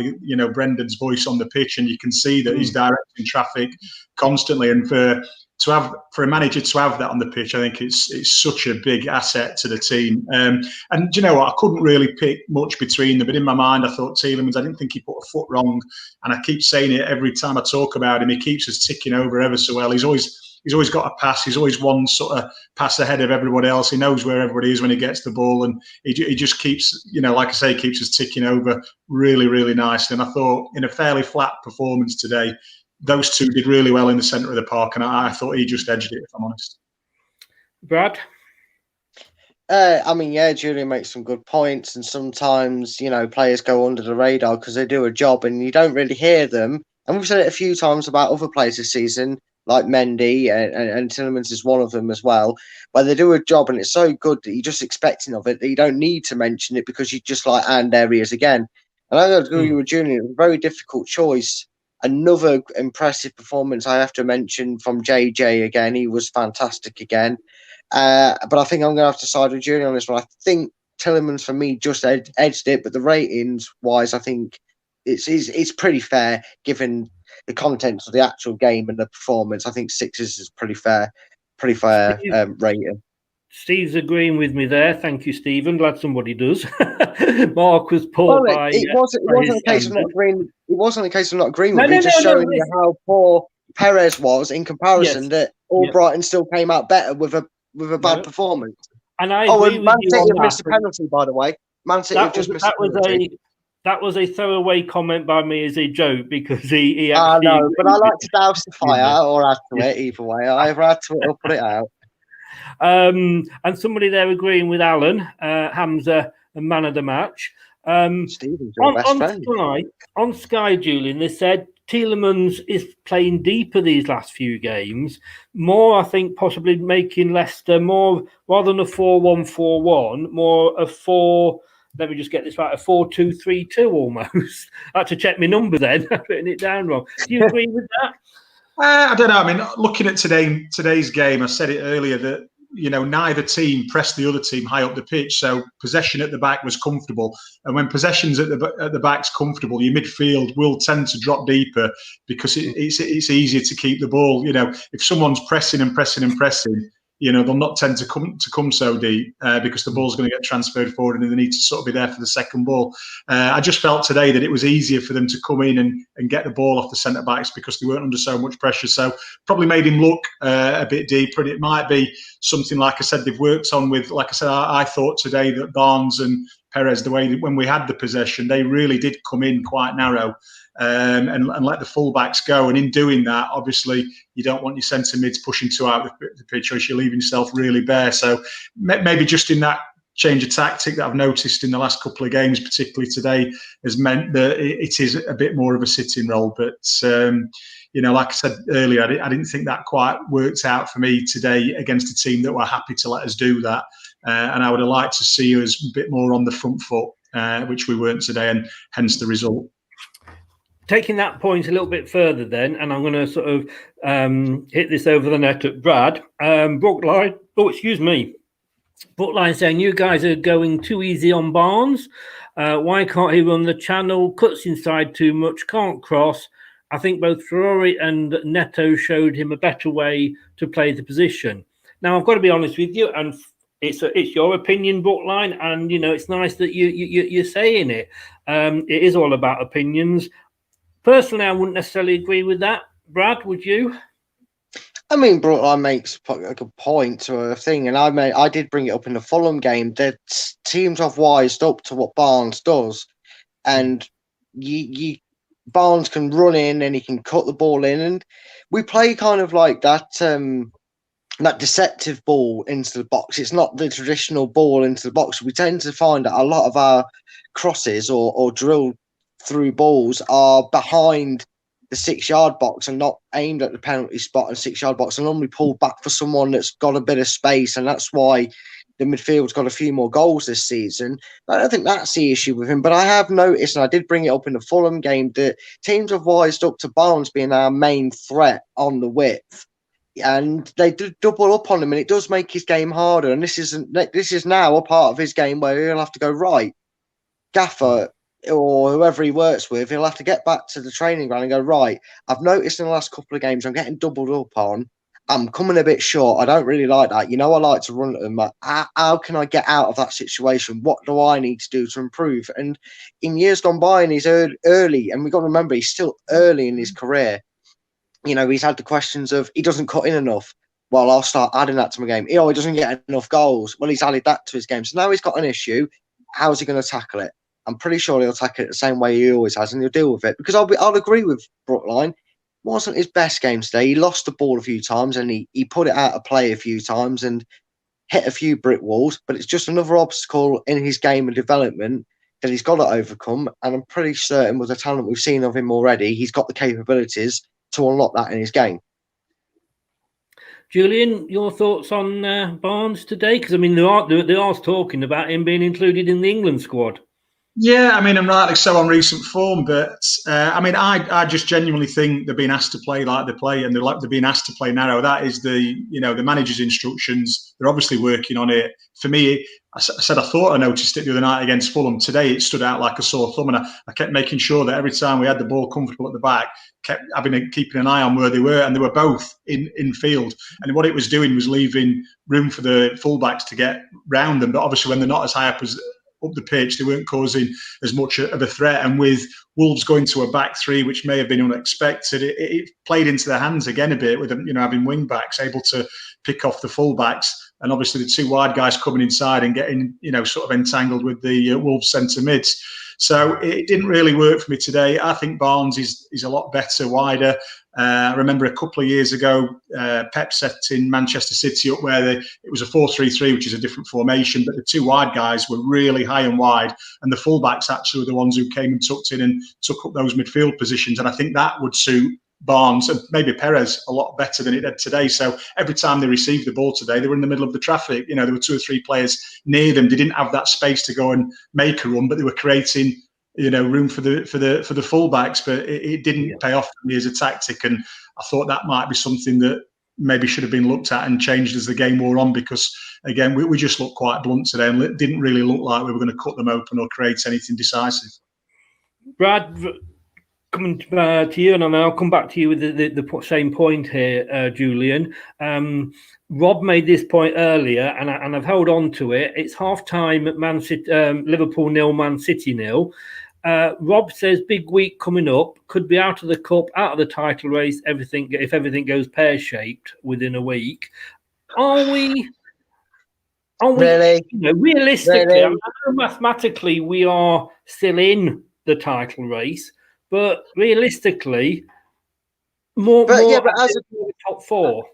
Brendan's voice on the pitch, and you can see that he's directing traffic constantly. And for a manager to have that on the pitch, I think it's such a big asset to the team. And do you know what? I couldn't really pick much between them, but in my mind, I thought Tielemans. I didn't think he put a foot wrong, and I keep saying it every time I talk about him. He keeps us ticking over ever so well. He's always got a pass. He's always one sort of pass ahead of everybody else. He knows where everybody is when he gets the ball, and he just keeps, like I say, keeps us ticking over really, really nicely. And I thought in a fairly flat performance today, those two did really well in the centre of the park, and I thought he just edged it, if I'm honest. Brad? Julian makes some good points, and sometimes, players go under the radar because they do a job and you don't really hear them. And we've said it a few times about other players this season, like Mendy, and Tielemans is one of them as well, where they do a job and it's so good that you're just expecting of it that you don't need to mention it because you just like, and there he is again. And I agree with Julian, it was a very difficult choice. Another impressive performance I have to mention from JJ again. He was fantastic again. But I think I'm going to have to side with Julian on this one. I think Tielemans, for me, just edged it, but the ratings-wise, I think it's pretty fair given the contents of the actual game and the performance. I think 6 is pretty fair rating. Steve's agreeing with me there. Thank you, Stephen. Glad somebody does. Mark was poor by. It wasn't a case of not agreeing. It wasn't a case of not agreeing with me. Just showing you how poor Perez was in comparison. That Albrighton still came out better with a bad perforance. And I agree with Man you City on have that. missed a penalty, by the way. Man City have just missed a penalty. That was a throwaway comment by me as a joke because he I actually. know, but I like to douse the fire or add to it either way. I either add to it or put it out. And somebody there agreeing with Alan, Hamza, and man of the match. Stephen's your best friend. On Sky, Julian, they said Tielemans is playing deeper these last few games. More, I think, possibly making Leicester more, rather than a 4-1-4-1, more a 4... Let me just get this right, a 4-2-3-2 almost. I had to check my number then. I've written it down wrong. Do you agree with that? I don't know. I mean, looking at today's game, I said it earlier that, neither team pressed the other team high up the pitch. So possession at the back was comfortable. And when possession's at the back's comfortable, your midfield will tend to drop deeper because it's easier to keep the ball. If someone's pressing, they'll not tend to come so deep because the ball's going to get transferred forward and they need to sort of be there for the second ball. I just felt today that it was easier for them to come in and get the ball off the centre backs because they weren't under so much pressure. So probably made him look a bit deeper. And it might be something, like I said, they've worked on with, like I said, I thought today that Barnes and Perez, the way that when we had the possession, they really did come in quite narrow. And let the fullbacks go. And in doing that, obviously, you don't want your centre mids pushing too out the pitch, or else you're leaving yourself really bare. So maybe just in that change of tactic that I've noticed in the last couple of games, particularly today, has meant that it is a bit more of a sitting role. But, like I said earlier, I didn't think that quite worked out for me today against a team that were happy to let us do that. And I would have liked to see us a bit more on the front foot, which we weren't today, and hence the result. Taking that point a little bit further then, and I'm going to sort of hit this over the net at Brad. Brookline saying, you guys are going too easy on Barnes. Why can't he run the channel? Cuts inside too much, can't cross. I think both Ferrari and Neto showed him a better way to play the position. Now, I've got to be honest with you, and it's your opinion, Brookline, and, it's nice that you're saying it. It is all about opinions. Personally, I wouldn't necessarily agree with that. Brad, would you? I mean, Brookline makes a good point to a thing, and I did bring it up in the Fulham game that teams have wised up to what Barnes does, and Barnes can run in and he can cut the ball in, and we play kind of like that that deceptive ball into the box. It's not the traditional ball into the box. We tend to find that a lot of our crosses or drill through balls are behind the 6-yard box and not aimed at the penalty spot and 6-yard box, and normally pulled back for someone that's got a bit of space, and that's why the midfield's got a few more goals this season. I don't think that's the issue with him, but I have noticed, and I did bring it up in the Fulham game, that teams have wised up to Barnes being our main threat on the width. and they do double up on him, and it does make his game harder. And this is now a part of his game where he'll have to go, right, Gaffer or whoever he works with, he'll have to get back to the training ground and go, right, I've noticed in the last couple of games I'm getting doubled up on. I'm coming a bit short. I don't really like that. You know, I like to run at them. How can I get out of that situation? What do I need to do to improve? And in years gone by, and he's early, and we've got to remember he's still early in his career. You know, he's had the questions of he doesn't cut in enough. Well, I'll start adding that to my game. You know, he doesn't get enough goals. Well, he's added that to his game. So now he's got an issue. How's he going to tackle it? I'm pretty sure he'll tackle it the same way he always has, and he'll deal with it. Because I'll agree with Brookline. Wasn't his best game today. He lost the ball a few times, and he put it out of play a few times and hit a few brick walls. But it's just another obstacle in his game and development that he's got to overcome. And I'm pretty certain with the talent we've seen of him already, he's got the capabilities to unlock that in his game. Julian, your thoughts on Barnes today? Because I mean, there are talking about him being included in the England squad. Yeah, I mean, and rightly so on recent form, but I mean, I just genuinely think they're being asked to play like they play, and they're being asked to play narrow. That is the manager's instructions. They're obviously working on it. For me, I said I thought I noticed it the other night against Fulham. Today, it stood out like a sore thumb, and I kept making sure that every time we had the ball comfortable at the back, keeping an eye on where they were, and they were both in field. And what it was doing was leaving room for the fullbacks to get round them. But obviously, when they're not as high up the pitch, they weren't causing as much of a threat. And with Wolves going to a back three, which may have been unexpected, it played into their hands again a bit with them, having wing backs able to pick off the fullbacks, and obviously the two wide guys coming inside and getting sort of entangled with the Wolves centre mids. So it didn't really work for me today. I think Barnes is a lot better, wider. I remember a couple of years ago, Pep set in Manchester City up where it was a 4-3-3, which is a different formation, but the two wide guys were really high and wide, and the fullbacks actually were the ones who came and tucked in and took up those midfield positions. And I think that would suit Barnes and maybe Perez a lot better than it did today. So every time they received the ball today, they were in the middle of the traffic. There were 2 or 3 players near them. They didn't have that space to go and make a run, but they were creating room for the fullbacks, but it didn't pay off for me as a tactic. And I thought that might be something that maybe should have been looked at and changed as the game wore on, because again, we just looked quite blunt today, and it didn't really look like we were going to cut them open or create anything decisive. Brad, coming to you, and I'll come back to you with the same point here, Julian. Rob made this point earlier, and I've held on to it. It's half-time at Man City, Liverpool 0, Man City 0. Rob says big week coming up, could be out of the cup, out of the title race, if everything goes pear-shaped within a week. Are we really? Realistically, really? I know mathematically we are still in the title race, but realistically, more as a top 4.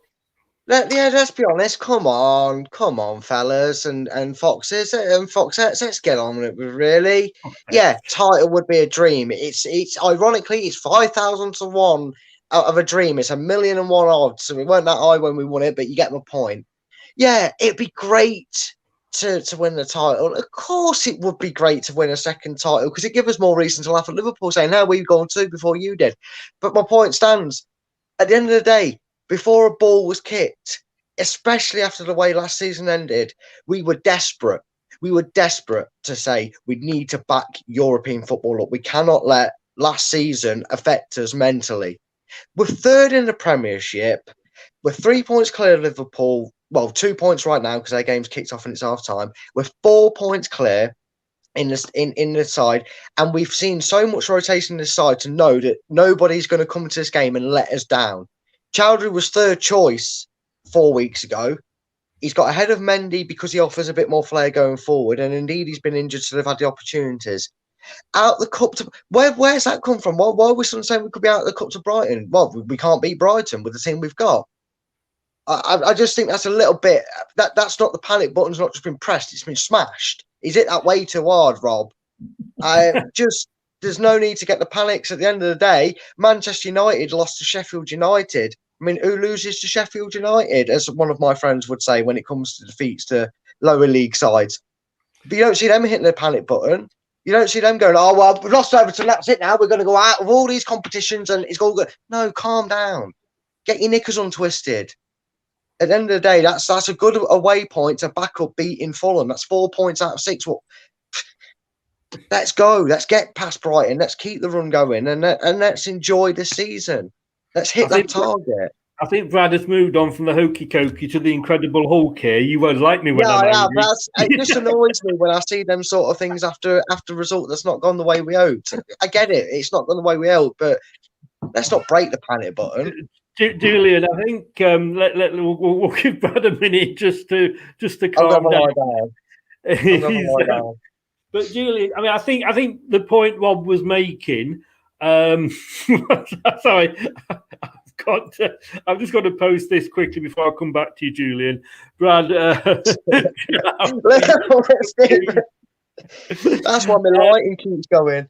Let's be honest. Come on, fellas and foxes and foxettes. Let's get on with it. Really, okay. Yeah. Title would be a dream. It's ironically it's 5,000 to 1 out of a dream. It's 1,000,001 odds. So we weren't that high when we won it, but you get my point. Yeah, it'd be great to win the title. Of course, it would be great to win a second title because it gives us more reason to laugh at Liverpool saying, "No, we've gone 2 before you did." But my point stands. At the end of the day, before a ball was kicked, especially after the way last season ended, we were desperate. We were desperate to say we need to back European football up. We cannot let last season affect us mentally. We're 3rd in the Premiership. We're 3 points clear of Liverpool. Well, 2 points right now because their game's kicked off and it's half time. We're 4 points clear in the side, and we've seen so much rotation in this side to know that nobody's going to come to this game and let us down. Chowdhury was 3rd choice 4 weeks ago. He's got ahead of Mendy because he offers a bit more flair going forward, and indeed he's been injured, so they've had the opportunities. Out the cup to where's that come from? Why are we suddenly saying we could be out of the cup to Brighton? Well, we can't beat Brighton with the team we've got. I just think that's a little bit that's not the panic button's not just been pressed; it's been smashed. Is it that way too hard, Rob? There's no need to get the panics. At the end of the day, Manchester United lost to Sheffield United. I mean, who loses to Sheffield United, as one of my friends would say when it comes to defeats to lower league sides? But you don't see them hitting the panic button. You don't see them going, "Oh, well, we've lost Everton, that's it now. We're going to go out of all these competitions and it's all good." No, calm down. Get your knickers untwisted. at the end of the day, that's a good away point to back up beating Fulham. That's 4 points out of 6. Well, let's go. Let's get past Brighton. Let's keep the run going, and let's enjoy the season. Let's hit that target. I think Brad has moved on from the hokey cokey to the Incredible Hulk here. You won't like me when I'm angry. It just annoys me when I see them sort of things after a result that's not gone the way we hoped. I get it; it's not gone the way we hoped, but let's not break the panic button. Julian, I think we'll give Brad a minute just to calm down. But Julian, I mean, I think the point Rob was making. Sorry. I've just got to post this quickly before I come back to you, Julian. Brad. That's why my lighting keeps going.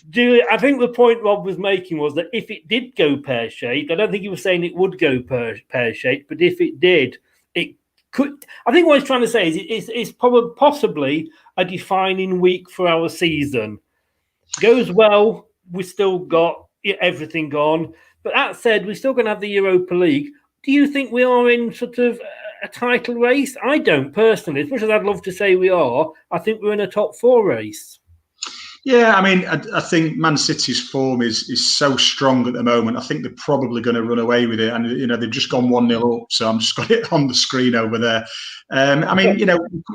Julian, I think the point Rob was making was that if it did go pear-shaped, I don't think he was saying it would go pear-shaped, but if it did, it could. I think what he's trying to say is it's probably possibly a defining week for our season. Goes well, we still got everything gone. But that said, we're still going to have the Europa League. Do you think we are in sort of a title race? I don't personally. As much as I'd love to say we are, I think we're in a top 4 race. Yeah, I mean, I think Man City's form is so strong at the moment. I think they're probably going to run away with it. And, they've just gone 1-0 up. So I'm just got it on the screen over there. I mean,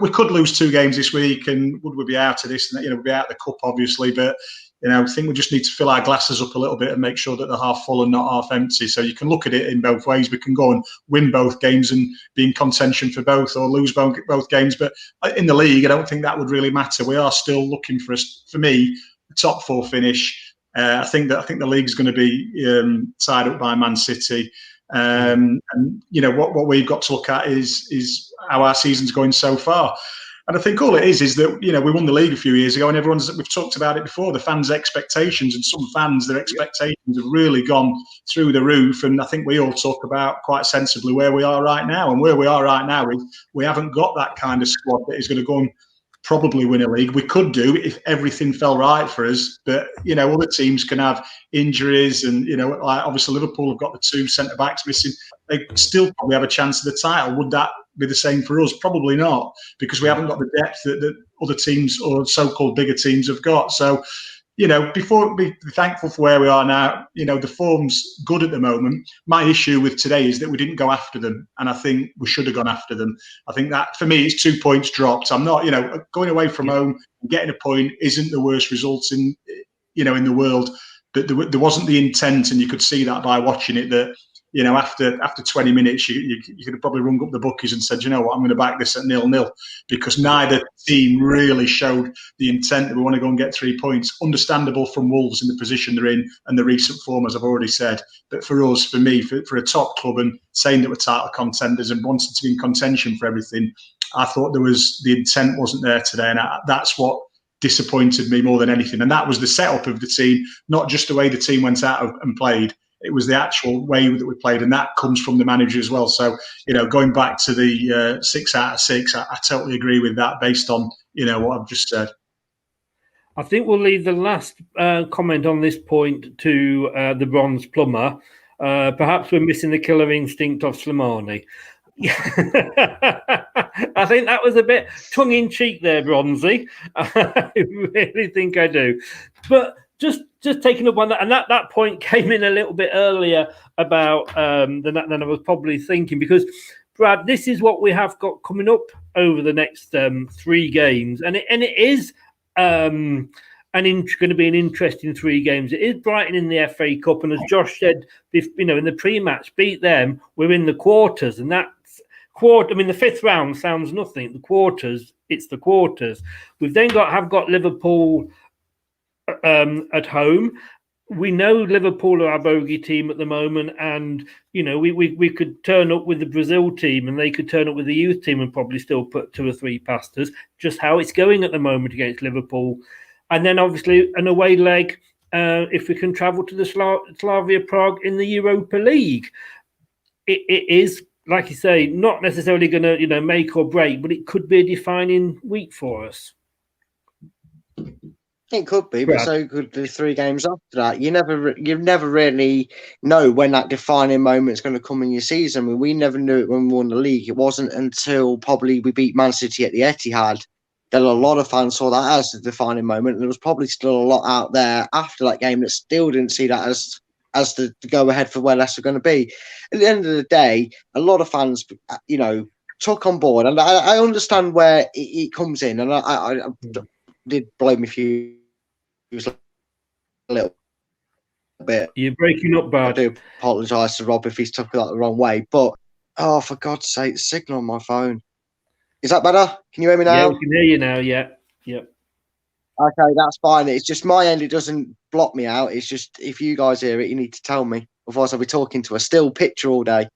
we could lose 2 games this week and would we be out of this? And, we'd be out of the cup, obviously. But, I think we just need to fill our glasses up a little bit and make sure that they're half full and not half empty. So you can look at it in both ways. We can go and win both games and be in contention for both, or lose both games. But in the league, I don't think that would really matter. We are still looking for me, a top 4 finish. I think the league's going to be tied up by Man City. And what we've got to look at is how our season's going so far. And I think all it is that, we won the league a few years ago and we've talked about it before, the fans' expectations, and some fans, their expectations have really gone through the roof. And I think we all talk about quite sensibly where we are right now. And where we are right now is we haven't got that kind of squad that is going to go and probably win a league. We could do if everything fell right for us. But, other teams can have injuries and, obviously Liverpool have got the 2 centre-backs missing. They still probably have a chance of the title. Would that be the same for us? Probably not, because we haven't got the depth that other teams or so-called bigger teams have got. So, before we be thankful for where we are now, the form's good at the moment. My issue with today is that we didn't go after them, and I think we should have gone after them. I think that, for me, it's 2 points dropped. I'm not, going away from home and getting a point isn't the worst result in the world, but there wasn't the intent, and you could see that by watching it, that after 20 minutes, you could have probably rung up the bookies and said, I'm going to back this at 0-0, because neither team really showed the intent that we want to go and get 3 points. Understandable from Wolves in the position they're in and the recent form, as I've already said. But for us, for me, for a top club and saying that we're title contenders and wanting to be in contention for everything, I thought the intent wasn't there today. And that's what disappointed me more than anything. And that was the setup of the team, not just the way the team went out and played. It was the actual way that we played, and that comes from the manager as well. So, going back to the 6 out of 6, I totally agree with that based on, what I've just said. I think we'll leave the last comment on this point to the bronze plumber. Perhaps we're missing the killer instinct of Slimani. I think that was a bit tongue-in-cheek there, Bronzy. I really think I do. But just taking up on that, and that point came in a little bit earlier about than I was probably thinking, because Brad, this is what we have got coming up over the next 3 games, and it is going to be an interesting 3 games. It is Brighton in the FA Cup, and as Josh said, in the pre-match, beat them, we're in the quarters, and that's quarter. I mean, the 5th round sounds nothing. The quarters, it's the quarters. We've then got Liverpool at home. We know Liverpool are our bogey team at the moment, and we could turn up with the Brazil team and they could turn up with the youth team and probably still put 2 or 3 past us, just how it's going at the moment against Liverpool. And then obviously an away leg if we can travel to the Slavia Prague in the Europa League. It is, like you say, not necessarily going to make or break, but it could be a defining week for us. It could be, but Brad. so could the 3 games after that. You never really know when that defining moment's going to come in your season. I mean, we never knew it when we won the league. It wasn't until probably we beat Man City at the Etihad that a lot of fans saw that as the defining moment. And there was probably still a lot out there after that game that still didn't see that as the go ahead for where Leicester are going to be. At the end of the day, a lot of fans, took on board, and I understand where it comes in, and I did blame a few a little bit. You're breaking up, I Brad. do apologise to Rob if he's took that the wrong way, but for God's sake, the signal on my phone. Is that better? Can you hear me now? Yeah, we can hear you now. Yeah. Okay, that's fine. It's just my end. It doesn't block me out. It's just if you guys hear it, you need to tell me. Otherwise, I'll be talking to a still picture all day.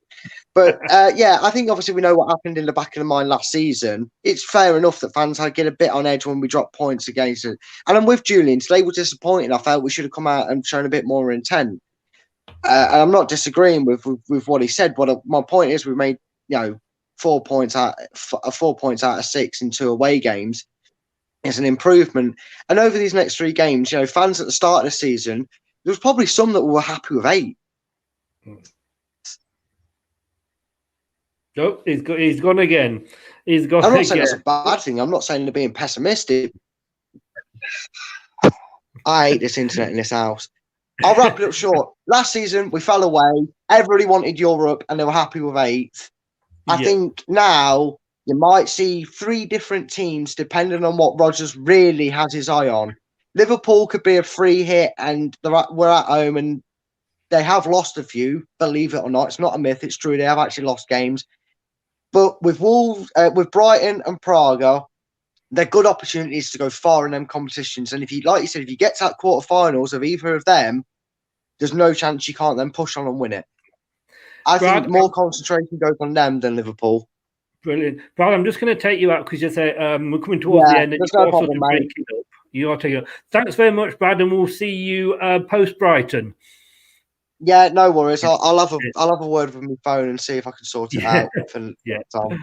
But I think obviously we know what happened in the back of the mind last season. It's fair enough that fans had get a bit on edge when we dropped points against it. And I'm with Julian. Today was disappointing. I felt we should have come out and shown a bit more intent. And I'm not disagreeing with what he said. But my point is, we made 4 points out of 6 in 2 away games. It's an improvement. And over these next 3 games, fans at the start of the season, there was probably some that were happy with 8. Oh, he's gone again. He's gone I'm not again. saying that's a bad thing. I'm not saying they're being pessimistic. I hate this internet in this house. I'll wrap it up short. Last season, we fell away. Everybody wanted Europe, and they were happy with 8th. I think now you might see 3 different teams depending on what Rodgers really has his eye on. Liverpool could be a free hit, and we're at home, and they have lost a few, believe it or not. It's not a myth. It's true. They have actually lost games. But with Wolves, with Brighton and Praga, they're good opportunities to go far in them competitions. And if you get to that quarterfinals of either of them, there's no chance you can't then push on and win it. I think more concentration goes on them than Liverpool. Brilliant. Brad, I'm just going to take you out because you say we're coming towards the end. And no problem, mate. You are taking it up. Thanks very much, Brad, and we'll see you post Brighton. Yeah, no worries. I'll have a word with my phone and see if I can sort it out for Tom.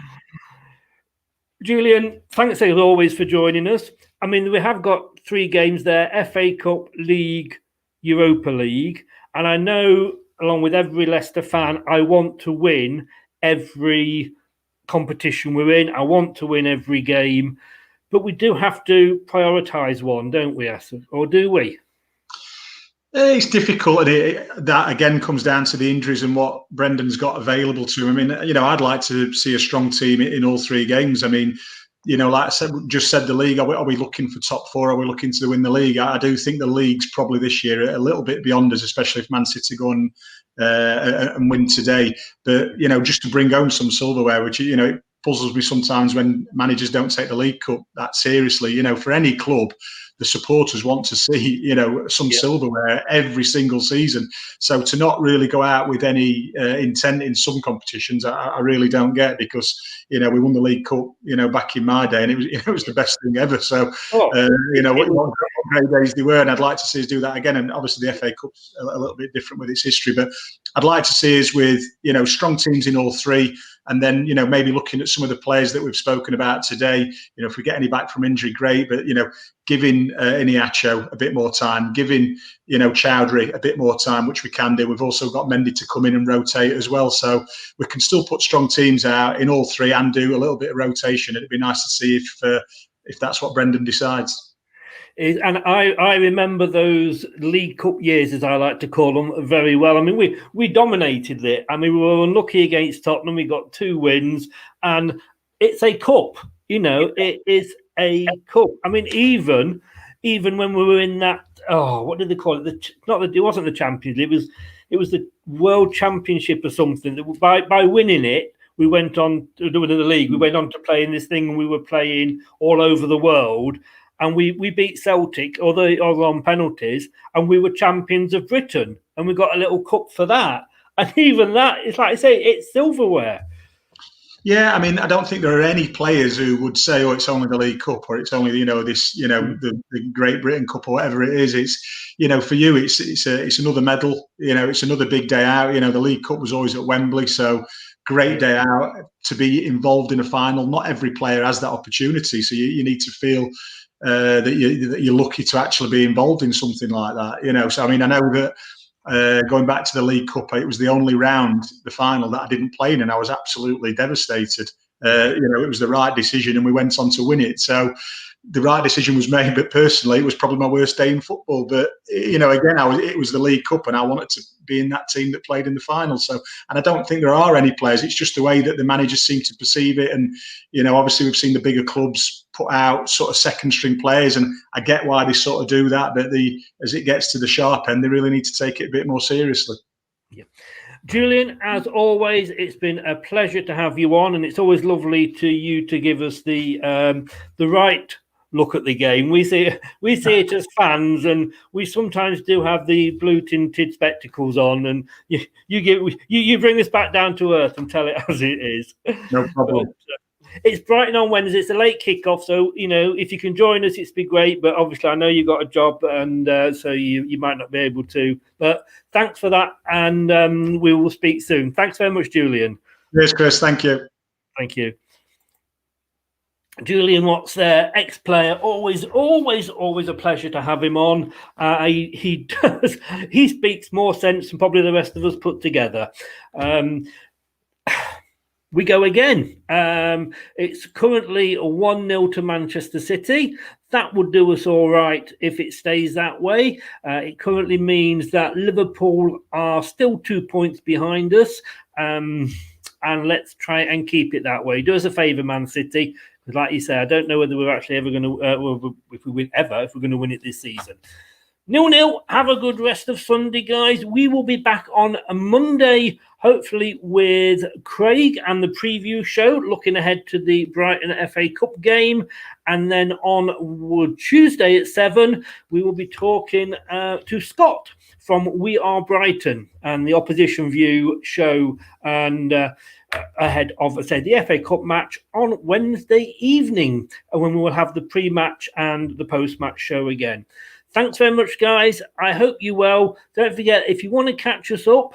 Julian, thanks as always for joining us. I mean, we have got 3 games there: FA Cup, League, Europa League, and I know, along with every Leicester fan, I want to win every competition we're in. I want to win every game, but we do have to prioritise one, don't we, Asif? Or do we? It's difficult, and that again comes down to the injuries and what Brendan's got available to him. I mean, I'd like to see a strong team in all 3 games. I mean, like I said, the league. Are we looking for top 4? Are we looking to win the league? I do think the league's probably this year a little bit beyond us, especially if Man City go on and win today. But just to bring home some silverware, which it puzzles me sometimes when managers don't take the League Cup that seriously. For any club, the supporters want to see, some silverware every single season. So to not really go out with any intent in some competitions, I really don't get, because, we won the League Cup, back in my day, and it was the best thing ever. So, what great days they were, and I'd like to see us do that again. And obviously the FA Cup's a little bit different with its history, but I'd like to see us with, strong teams in all 3. And then, maybe looking at some of the players that we've spoken about today, if we get any back from injury, great. But, giving Iniacho a bit more time, giving, Chowdhury a bit more time, which we can do. We've also got Mendy to come in and rotate as well. So we can still put strong teams out in all 3 and do a little bit of rotation. It'd be nice to see if that's what Brendan decides. And I remember those League Cup years, as I like to call them, very well. I mean, we dominated it. I mean, we were unlucky against Tottenham. We got 2 wins, and it's a cup. It is a cup. I mean, even when we were in that, what did they call it? It wasn't the Champions League. It was the World Championship or something. By winning it, we went on to doing the league. We went on to play in this thing, and we were playing all over the world. And we beat Celtic, although on penalties, and we were champions of Britain, and we got a little cup for that. And even that, it's like I say, it's silverware. Yeah, I mean, I don't think there are any players who would say, "Oh, it's only the League Cup," or "It's only the Great Britain Cup," or whatever it is. It's for you, it's another medal. It's another big day out. The League Cup was always at Wembley, so great day out to be involved in a final. Not every player has that opportunity, so you need to feel that you're lucky to actually be involved in something like that. So I mean, I know that going back to the League Cup, it was the only round, the final, that I didn't play in, and I was absolutely devastated. It was the right decision, and we went on to win it. So the right decision was made, but personally, it was probably my worst day in football. But again, it was the League Cup, and I wanted to be in that team that played in the final. So, and I don't think there are any players. It's just the way that the managers seem to perceive it. And obviously, we've seen the bigger clubs put out sort of second-string players, and I get why they sort of do that. But as it gets to the sharp end, they really need to take it a bit more seriously. Yeah. Julian, as always, it's been a pleasure to have you on, and it's always lovely to give us the right look at the game. We see it as fans, and we sometimes do have the blue tinted spectacles on, and you bring us back down to earth and tell it as it is. No problem. It's Brighton on Wednesday. It's a late kickoff, so if you can join us, it'd be great. But obviously, I know you've got a job, and so you might not be able to. But thanks for that, and we will speak soon. Thanks very much, Julian. Yes, Chris. Thank you. Thank you. Julian Watts there, ex-player, always a pleasure to have him on. He speaks more sense than probably the rest of us put together. We go again. It's currently 1-0 to Manchester City. That would do us all right if it stays that way. It currently means that Liverpool are still 2 points behind us. And let's try and keep it that way. Do us a favour, Man City. Because like you say, I don't know whether we're actually ever going to, if we're going to win it this season. 0-0. Have a good rest of Sunday, guys. We will be back on a Monday, hopefully with Craig and the preview show, looking ahead to the Brighton FA Cup game. And then on Tuesday at 7, we will be talking to Scott from We Are Brighton and the Opposition View show, and ahead of, the FA Cup match on Wednesday evening, when we will have the pre-match and the post-match show again. Thanks very much, guys. I hope you well. Don't forget, if you want to catch us up,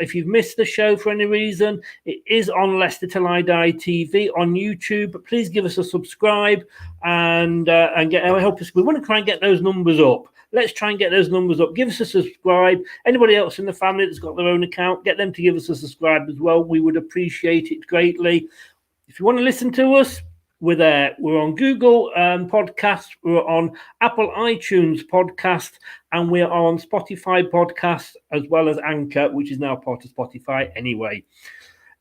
if you've missed the show for any reason, it is on Leicester Till I Die TV on YouTube. Please give us a subscribe and help us. We want to try and get those numbers up. Let's try and get those numbers up. Give us a subscribe. Anybody else in the family that's got their own account, get them to give us a subscribe as well. We would appreciate it greatly. If you want to listen to us, we're there. We're on Google Podcasts. We're on Apple iTunes Podcast, and we're on Spotify Podcasts, as well as Anchor, which is now part of Spotify anyway.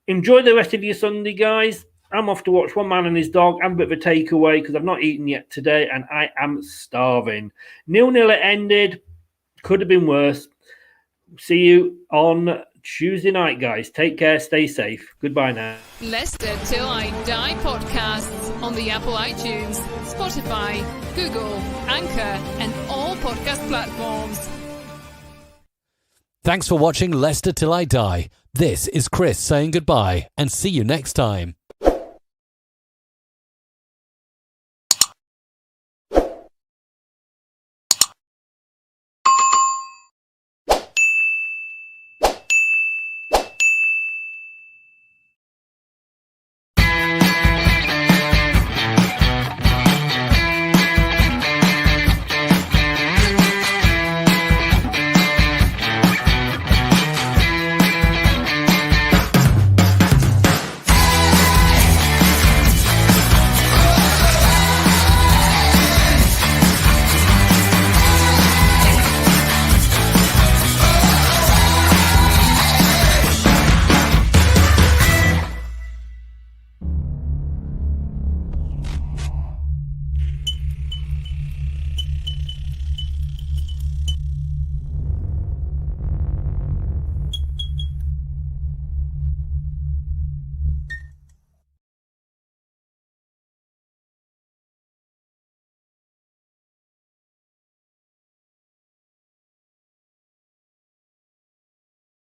Enjoy the rest of your Sunday, guys. I'm off to watch One Man and His Dog. I'm a bit of a takeaway because I've not eaten yet today, and I am starving. 0-0 it ended. Could have been worse. See you on Tuesday night, guys. Take care. Stay safe. Goodbye now. Leicester Till I Die podcasts on the Apple iTunes, Spotify, Google, Anchor, and all podcast platforms. Thanks for watching Leicester Till I Die. This is Chris saying goodbye, and see you next time.